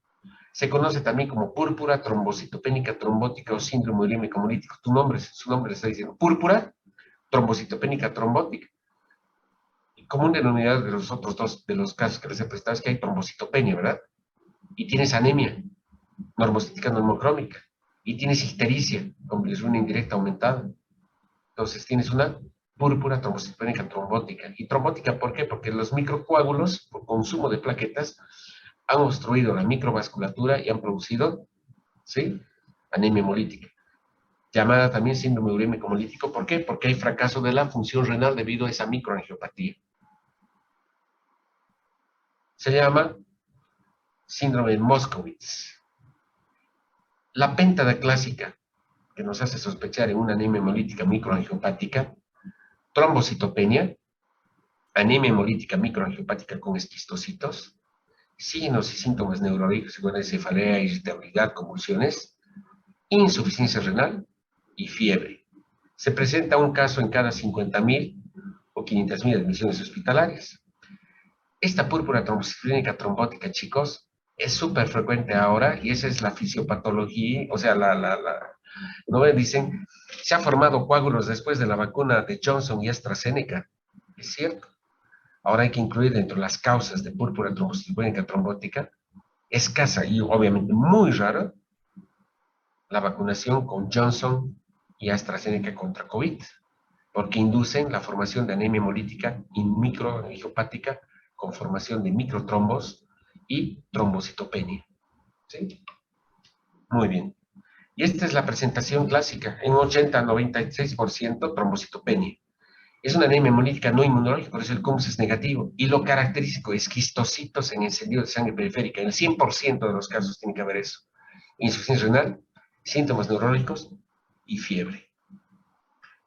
Se conoce también como púrpura trombocitopénica trombótica o síndrome urémico hemolítico. Su nombre le está diciendo púrpura trombocitopénica trombótica. común denominador de los otros dos, de los casos que les he presentado, es que hay trombocitopenia, ¿verdad? Y tienes anemia normocítica normocrómica. Y tienes ictericia, con bilirrubina indirecta aumentada. Entonces tienes una púrpura trombocitopénica trombótica. ¿Y trombótica por qué? Porque los microcoágulos, por consumo de plaquetas, han obstruido la microvasculatura y han producido, ¿sí?, anemia hemolítica, llamada también síndrome urémico hemolítico. ¿Por qué? Porque hay fracaso de la función renal debido a esa microangiopatía. Se llama síndrome de Moskowitz. La péntada clásica que nos hace sospechar en una anemia hemolítica microangiopática: trombocitopenia, anemia hemolítica microangiopática con esquistocitos, signos y síntomas neurológicos igual a cefalea, irritabilidad, convulsiones, insuficiencia renal y fiebre. Se presenta un caso en cada 50.000 o 500.000 admisiones hospitalarias. Esta púrpura trombocitopénica trombótica, chicos, es súper frecuente ahora, y esa es la fisiopatología, o sea, ¿no ven? Dicen, se han formado coágulos después de la vacuna de Johnson y AstraZeneca. Es cierto. Ahora hay que incluir dentro de las causas de púrpura trombocitopénica trombótica, escasa y obviamente muy rara, la vacunación con Johnson y AstraZeneca contra COVID, porque inducen la formación de anemia hemolítica y microangiopática con formación de microtrombos y trombocitopenia. ¿Sí? Muy bien. Y esta es la presentación clásica, en 80-96% trombocitopenia. Es una anemia hemolítica no inmunológica, por eso el CUMS es negativo. Y lo característico es quistocitos en encendido de sangre periférica. En el 100% de los casos tiene que haber eso. Insuficiencia renal, síntomas neurológicos y fiebre.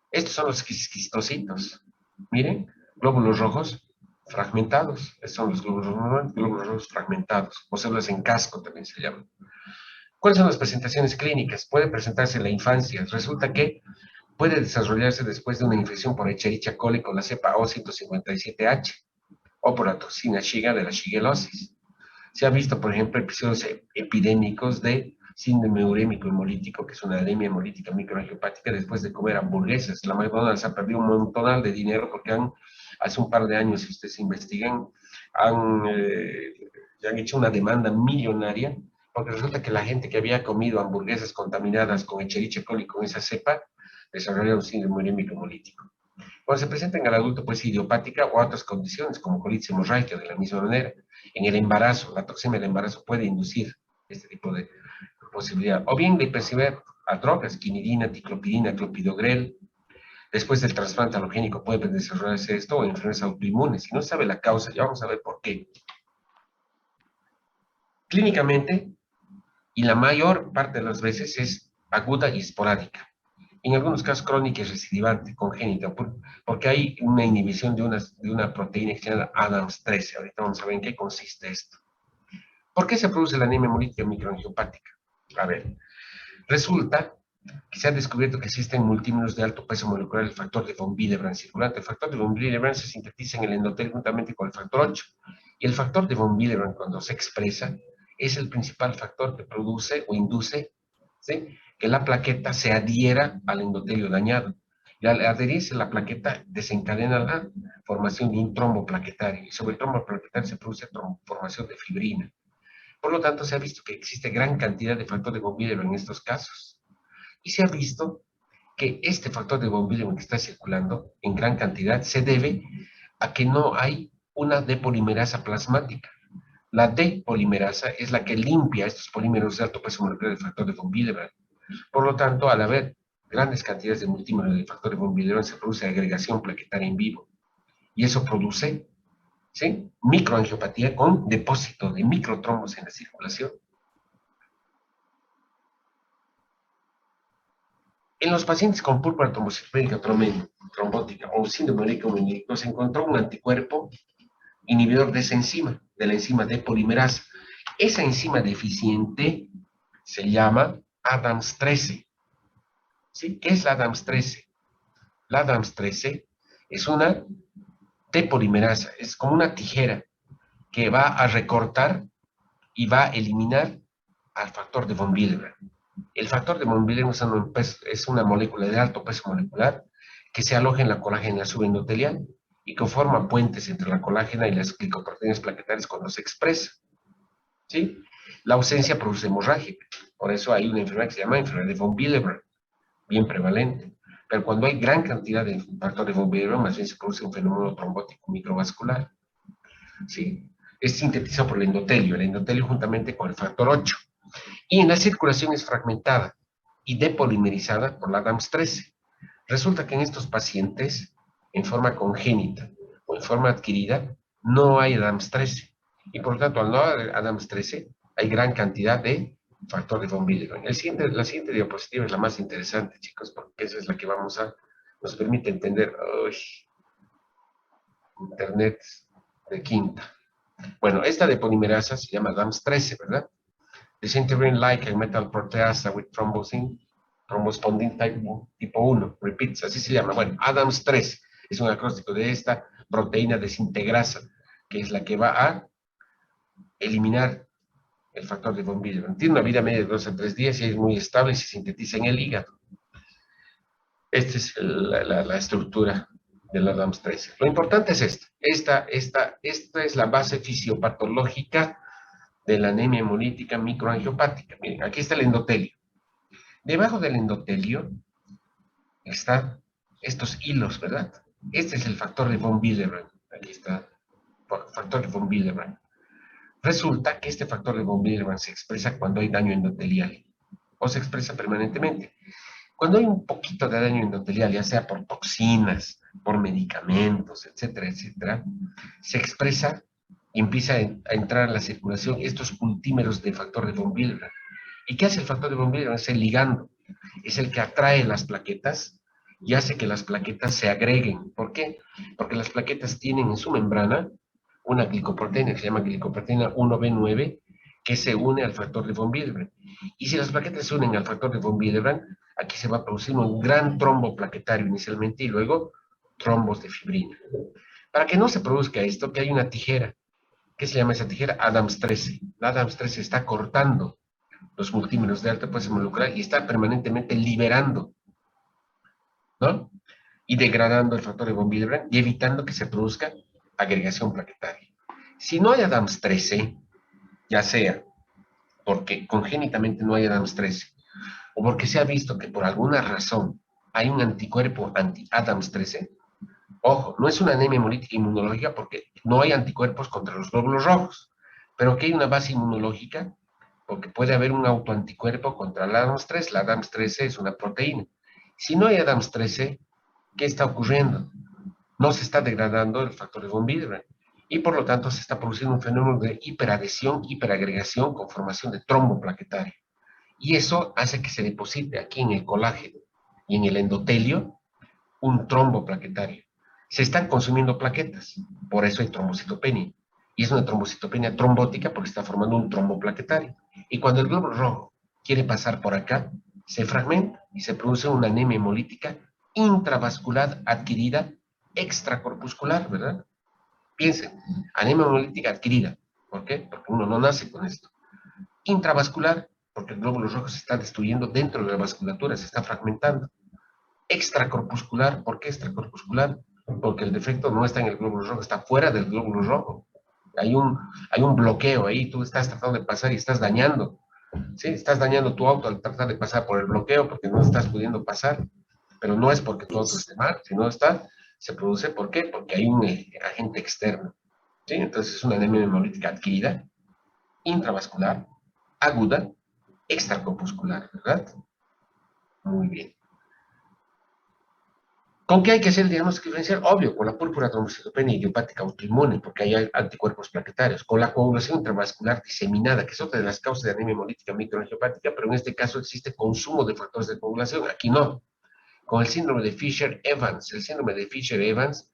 Estos son los quistocitos. Miren, glóbulos rojos fragmentados. Estos son los glóbulos rojos fragmentados, o células en casco también se llaman. ¿Cuáles son las presentaciones clínicas? Puede presentarse en la infancia. Resulta que puede desarrollarse después de una infección por Escherichia coli con la cepa O157H o por la toxina Shiga de la shigelosis. Se ha visto, por ejemplo, episodios epidémicos de síndrome urémico hemolítico, que es una anemia hemolítica microangiopática, después de comer hamburguesas. La McDonald's ha perdido un montonal de dinero porque hace un par de años, si ustedes investigan, han hecho una demanda millonaria, porque resulta que la gente que había comido hamburguesas contaminadas con Escherichia coli, con esa cepa, desarrolla un síndrome urémico hemolítico. Cuando se presenta en el adulto, pues idiopática o otras condiciones, como colitis hemorrágica, de la misma manera. En el embarazo, la toxemia del embarazo puede inducir este tipo de posibilidad. O bien de hipersensibilidad a drogas, quinidina, ticlopidina, clopidogrel. Después del trasplante halogénico puede desarrollarse esto, o enfermedades autoinmunes. Si no se sabe la causa, ya vamos a ver por qué. Clínicamente, y la mayor parte de las veces, es aguda y esporádica. En algunos casos crónica y recidivante, congénita, porque hay una inhibición de una proteína que se llama ADAMS13. Ahorita vamos a ver en qué consiste esto. ¿Por qué se produce la anemia hemolítica microangiopática? A ver, resulta que se ha descubierto que existen multímeros de alto peso molecular del factor de von Willebrand circulante. El factor de von Willebrand se sintetiza en el endotelio juntamente con el factor 8. Y el factor de von Willebrand, cuando se expresa, es el principal factor que produce o induce, ¿sí?, que la plaqueta se adhiera al endotelio dañado. Y al adherirse la plaqueta desencadena la formación de un trombo plaquetario. Y sobre el trombo plaquetario se produce formación de fibrina. Por lo tanto, se ha visto que existe gran cantidad de factor de von Willebrand en estos casos. Y se ha visto que este factor de von Willebrand que está circulando en gran cantidad se debe a que no hay una depolimerasa plasmática. La depolimerasa es la que limpia estos polímeros de alto peso molecular del factor de von Willebrand. Por lo tanto, al haber grandes cantidades de multímeros del factor de von Willebrand, se produce agregación plaquetaria en vivo. Y eso produce, ¿sí?, microangiopatía con depósito de microtrombos en la circulación. En los pacientes con púrpura trombocitopénica trombótica o síndrome urémico hemolítico se encontró un anticuerpo inhibidor de esa enzima, de la enzima de polimerasa. Esa enzima deficiente se llama ADAMS13. ¿Sí? ¿Qué es la ADAMS13? La ADAMS13 es una depolimerasa, es como una tijera que va a recortar y va a eliminar al factor de von Willebrand. El factor de von Willebrand es una molécula de alto peso molecular que se aloja en la colágena subendotelial y que forma puentes entre la colágena y las glicoproteínas plaquetarias cuando se expresa, ¿sí? La ausencia produce hemorragia, por eso hay una enfermedad que se llama enfermedad de von Willebrand, bien prevalente. Pero cuando hay gran cantidad de factor de von Willebrand, más bien se produce un fenómeno trombótico microvascular, ¿sí? Es sintetizado por el endotelio juntamente con el factor 8. Y en la circulación es fragmentada y depolimerizada por la ADAMS13. Resulta que en estos pacientes, en forma congénita o en forma adquirida, no hay ADAMS13. Y por lo tanto, al no haber ADAMS13, hay gran cantidad de factor de von Willebrand. La siguiente diapositiva es la más interesante, chicos, porque esa es la que nos permite entender. Uy, Internet de quinta. Bueno, esta depolimerasa se llama ADAMS13, ¿verdad? Disintegrin-like and metal proteasa with thrombospondin tipo 1, repeats, así se llama. Bueno, ADAMS3 es un acróstico de esta proteína desintegrasa, que es la que va a eliminar el factor de von Willebrand. Tiene una vida media de 2 a 3 días y es muy estable y se sintetiza en el hígado. Esta es la estructura del ADAMS3. Lo importante es esta es la base fisiopatológica de la anemia hemolítica microangiopática. Miren, aquí está el endotelio. Debajo del endotelio están estos hilos, ¿verdad? Este es el factor de von Willebrand. Aquí está, factor de von Willebrand. Resulta que este factor de von Willebrand se expresa cuando hay daño endotelial o se expresa permanentemente. Cuando hay un poquito de daño endotelial, ya sea por toxinas, por medicamentos, etcétera, etcétera, se expresa y empieza a entrar a la circulación estos multímeros de factor de von Willebrand. ¿Y qué hace el factor de von Willebrand? Es el ligando, es el que atrae las plaquetas y hace que las plaquetas se agreguen. ¿Por qué? Porque las plaquetas tienen en su membrana una glicoproteína que se llama glicoproteína 1B9 que se une al factor de von Willebrand. Y si las plaquetas se unen al factor de von Willebrand, aquí se va a producir un gran trombo plaquetario inicialmente y luego trombos de fibrina. Para que no se produzca esto, que hay una tijera. ¿Qué se llama esa tijera? ADAMS13. La ADAMS13 está cortando los multímeros de alta fuerza molecular y está permanentemente liberando, ¿no? Y degradando el factor de von Willebrand y evitando que se produzca agregación plaquetaria. Si no hay ADAMS13, ya sea porque congénitamente no hay ADAMS13 o porque se ha visto que por alguna razón hay un anticuerpo anti-ADAMS13, ojo, no es una anemia hemolítica inmunológica porque no hay anticuerpos contra los glóbulos rojos, pero que hay una base inmunológica porque puede haber un autoanticuerpo contra la ADAMS13. La ADAMS13 es una proteína. Si no hay ADAMS13, ¿qué está ocurriendo? No se está degradando el factor de von Willebrand y por lo tanto se está produciendo un fenómeno de hiperadhesión, hiperagregación con formación de trombo plaquetario. Y eso hace que se deposite aquí en el colágeno y en el endotelio un trombo plaquetario. Se están consumiendo plaquetas, por eso hay trombocitopenia. Y es una trombocitopenia trombótica porque está formando un trombo plaquetario. Y cuando el glóbulo rojo quiere pasar por acá, se fragmenta y se produce una anemia hemolítica intravascular adquirida extracorpuscular, ¿verdad? Piensen, anemia hemolítica adquirida. ¿Por qué? Porque uno no nace con esto. Intravascular, porque el glóbulo rojo se está destruyendo dentro de la vasculatura, se está fragmentando. Extracorpuscular, ¿por qué extracorpuscular? Porque el defecto no está en el glóbulo rojo, está fuera del glóbulo rojo. Hay un bloqueo ahí, tú estás tratando de pasar y estás dañando. ¿Sí? Estás dañando tu auto al tratar de pasar por el bloqueo porque no estás pudiendo pasar. Pero no es porque tu auto esté mal, sino se produce, ¿por qué? Porque hay un agente externo. ¿Sí? Entonces es una anemia hemolítica adquirida, intravascular, aguda, extracorpuscular, ¿verdad? Muy bien. ¿Con qué hay que hacer el diagnóstico diferencial? Obvio, con la púrpura trombocitopenia idiopática autoinmune, porque hay anticuerpos plaquetarios, con la coagulación intravascular diseminada, que es otra de las causas de anemia hemolítica microangiopática, pero en este caso existe consumo de factores de coagulación, aquí no. Con el síndrome de Fisher-Evans. El síndrome de Fisher-Evans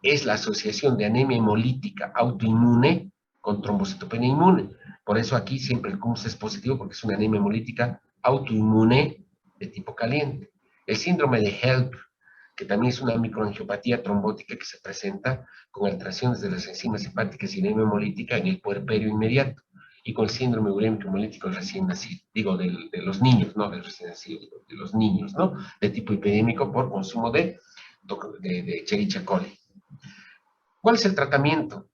es la asociación de anemia hemolítica autoinmune con trombocitopenia inmune. Por eso aquí siempre el CUMS es positivo, porque es una anemia hemolítica autoinmune de tipo caliente. El síndrome de HELP, que también es una microangiopatía trombótica que se presenta con alteraciones de las enzimas hepáticas y anemia hemolítica en el puerperio inmediato, y con el síndrome urémico hemolítico del recién nacido, digo, de los niños, no del recién nacido, de los niños, ¿no? De tipo epidémico por consumo de Escherichia coli. ¿Cuál es el tratamiento?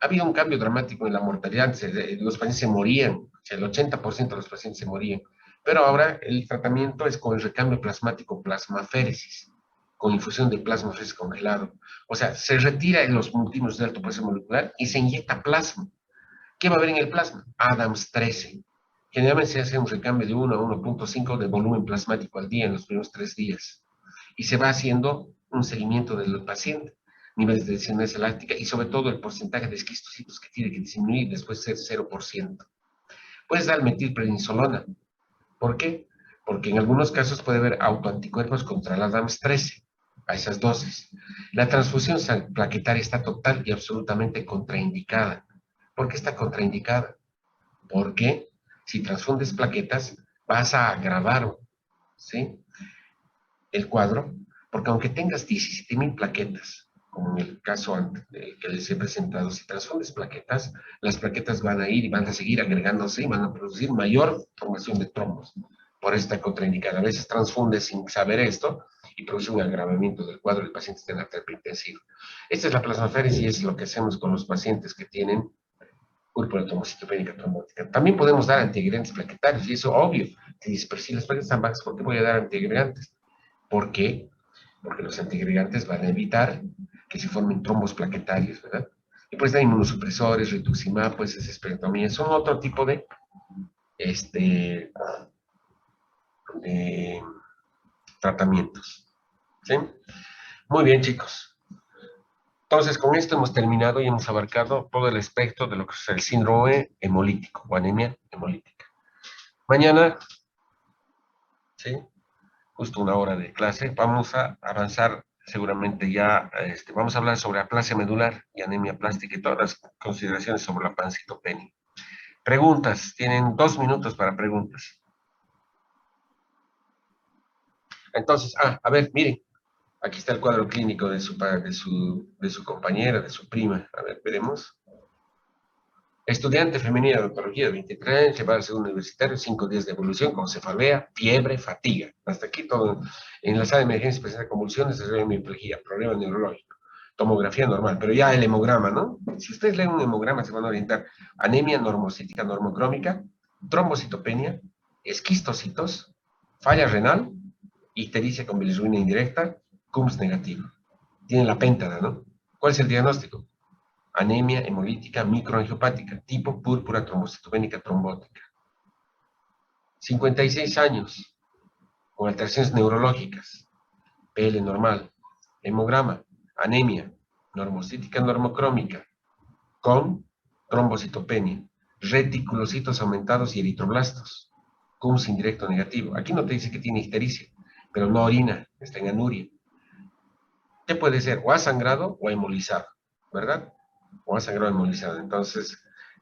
Ha habido un cambio dramático en la mortalidad. Los pacientes se morían, o sea, el 80% de los pacientes se morían. Pero ahora el tratamiento es con el recambio plasmático plasmaféresis, con infusión de plasmaféresis congelado. O sea, se retira en los multímeros de alto peso molecular y se inyecta plasma. ¿Qué va a haber en el plasma? Adams 13. Generalmente se hace un recambio de 1 a 1.5 de volumen plasmático al día en los primeros 3 días. Y se va haciendo un seguimiento del paciente, niveles de densidad láctica y sobre todo el porcentaje de esquistocitos que tiene que disminuir después de ser 0%. Puedes dar metilprednisolona. ¿Por qué? Porque en algunos casos puede haber autoanticuerpos contra la DAMS 13 a esas dosis. La transfusión plaquetaria está total y absolutamente contraindicada. ¿Por qué está contraindicada? Porque si transfundes plaquetas vas a agravar, ¿sí?, el cuadro, porque aunque tengas 17.000 plaquetas, como en el caso que les he presentado, si transfundes plaquetas, las plaquetas van a ir y van a seguir agregándose y van a producir mayor formación de trombos. Por eso está contraindicada. A veces transfunde sin saber esto y produce un agravamiento del cuadro del paciente está en la terapia intensiva. Esta es la plasmaféresis y es lo que hacemos con los pacientes que tienen púrpura trombocitopénica trombótica. También podemos dar antiagregantes plaquetarios y eso obvio. Si si las plaquetas están bajas, ¿por qué voy a dar antiagregantes? ¿Por qué? Porque los antiagregantes van a evitar que se formen trombos plaquetarios, ¿verdad? Y pues hay inmunosupresores, rituximab, pues es espectrotomía, son otro tipo este, de tratamientos. ¿Sí? Muy bien, chicos. Entonces, con esto hemos terminado y hemos abarcado todo el espectro de lo que es el síndrome hemolítico o anemia hemolítica. Mañana, ¿sí?, justo una hora de clase, vamos a avanzar seguramente ya, vamos a hablar sobre aplasia medular y anemia plástica y todas las consideraciones sobre la pancitopenia. Preguntas, tienen 2 minutos para preguntas. Entonces, a ver, miren, aquí está el cuadro clínico de su compañera, de su prima. A ver, veremos. Estudiante femenina de odontología de 23 años, llevada al segundo universitario, 5 días de evolución con cefalea, fiebre, fatiga. Hasta aquí todo. En la sala de emergencia presenta convulsiones, desarrollo de hemiplegia, problema neurológico, tomografía normal, pero ya el hemograma, ¿no? Si ustedes leen un hemograma se van a orientar anemia normocítica normocrómica, trombocitopenia, esquistocitos, falla renal, ictericia con bilirrubina indirecta, CUMS negativo. Tienen la péntada, ¿no? ¿Cuál es el diagnóstico? Anemia hemolítica microangiopática, tipo púrpura trombocitopénica trombótica. 56 años, con alteraciones neurológicas, PL normal, hemograma, anemia, normocítica normocrómica, con trombocitopenia, reticulocitos aumentados y eritroblastos, CUMS indirecto negativo. Aquí no te dice que tiene ictericia, pero no orina, está en anuria. ¿Qué puede ser? O ha sangrado o hemolizado, ¿verdad? O ha sangrado hemolizado. Entonces,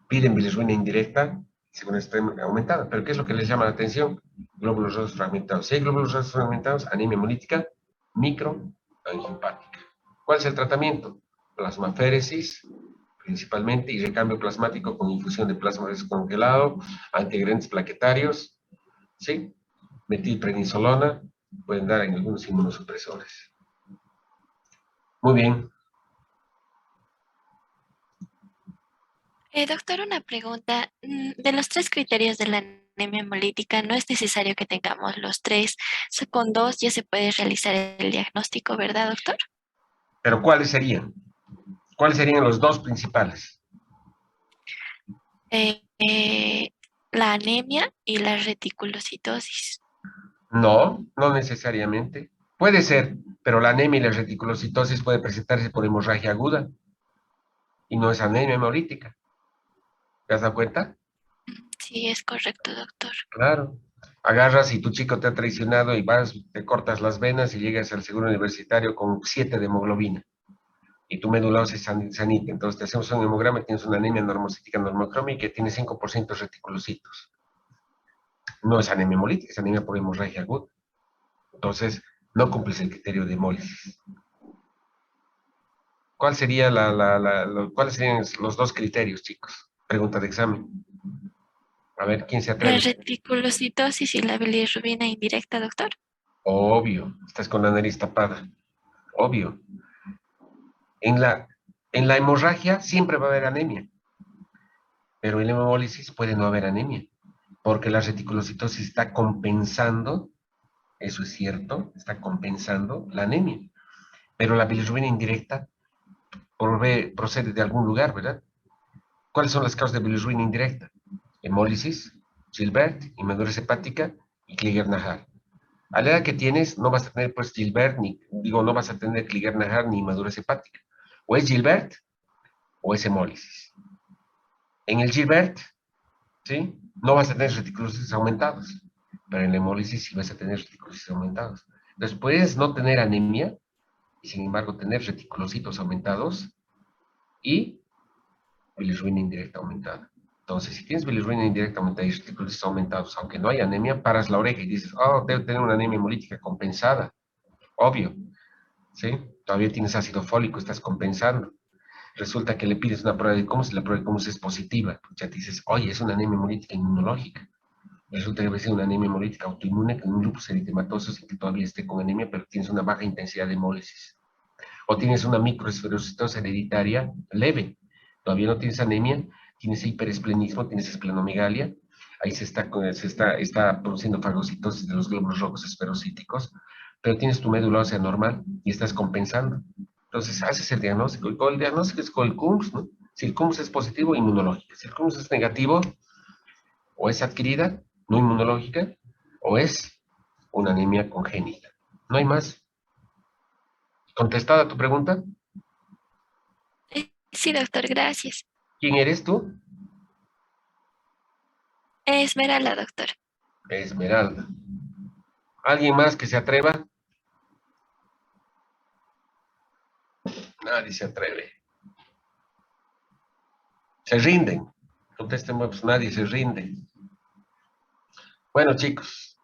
piden bilirrubina indirecta, según está aumentada. ¿Pero qué es lo que les llama la atención? Glóbulos rojos fragmentados. Si hay glóbulos rojos fragmentados, anemia hemolítica microangiopática. ¿Cuál es el tratamiento? Plasmaféresis, principalmente, y recambio plasmático con infusión de plasma descongelado, antiagregantes plaquetarios, ¿sí? Metilprednisolona, pueden dar en algunos inmunosupresores. Muy bien. Doctor, una pregunta. De los tres criterios de la anemia hemolítica, no es necesario que tengamos los tres. Con dos ya se puede realizar el diagnóstico, ¿verdad, doctor? Pero ¿cuáles serían? ¿Cuáles serían los dos principales? Eh, eh, la anemia y la reticulocitosis. No, no necesariamente. Puede ser, pero la anemia y la reticulocitosis puede presentarse por hemorragia aguda y no es anemia hemolítica. ¿Te has dado cuenta? Sí, es correcto, doctor. Claro. Agarras y tu chico te ha traicionado y vas, te cortas las venas y llegas al seguro universitario con 7 de hemoglobina y tu médula ósea es sanita. Entonces te hacemos un hemograma y tienes una anemia normocítica normocrómica que tiene 5% reticulocitos. No es anemia hemolítica, es anemia por hemorragia aguda. Entonces, no cumples el criterio de hemólisis. ¿Cuál sería ¿cuáles serían los dos criterios, chicos? Pregunta de examen. A ver, ¿quién se La atreve? reticulocitosis y la bilirrubina indirecta, doctor. Obvio, estás con la nariz tapada. Obvio. En la hemorragia siempre va a haber anemia, pero en la hemólisis puede no haber anemia, porque la reticulocitosis está compensando, eso es cierto, está compensando la anemia. Pero la bilirrubina indirecta procede de algún lugar, ¿verdad? ¿Cuáles son las causas de bilirrubina indirecta? Hemólisis, Gilbert, inmadurez hepática y Klinger-Nahar. A la edad que tienes, no vas a tener pues Gilbert, no vas a tener Klinger-Nahar ni inmadurez hepática. O es Gilbert o es hemólisis. En el Gilbert, ¿sí? No vas a tener reticulocitos aumentados, pero en la hemólisis sí vas a tener reticulocitos aumentados. Entonces, puedes no tener anemia y sin embargo tener reticulocitos aumentados y bilirrubina indirecta aumentada. Entonces, si tienes bilirrubina indirecta aumentada y reticulocitos aumentados, aunque no hay anemia, paras la oreja y dices, oh, debe tener una anemia hemolítica compensada. Obvio, ¿sí? Todavía tienes ácido fólico, estás compensando. Resulta que le pides una prueba de Cummings y la prueba de Cummings es positiva. Ya te dices, oye, es una anemia hemolítica inmunológica. Resulta que debe ser una anemia hemolítica autoinmune con un lupus eritematoso sin que todavía esté con anemia, pero tienes una baja intensidad de hemólisis. O tienes una microesferocitosis hereditaria leve. Todavía no tienes anemia, tienes hiperesplenismo, tienes esplenomegalia. Ahí está produciendo fagocitosis de los glóbulos rojos esferocíticos, pero tienes tu médula ósea normal y estás compensando. Entonces haces el diagnóstico. Y con el diagnóstico es con el CUMS, ¿no? Si el CUMS es positivo, inmunológico. Si el CUMS es negativo, o es adquirida, no inmunológica, o es una anemia congénita. No hay más. ¿Contestada tu pregunta? Sí, doctor, gracias. ¿Quién eres tú? Esmeralda, doctor. Esmeralda. ¿Alguien más que se atreva? Nadie se atreve. Se rinden. Contesten, pues nadie se rinde. Bueno, chicos,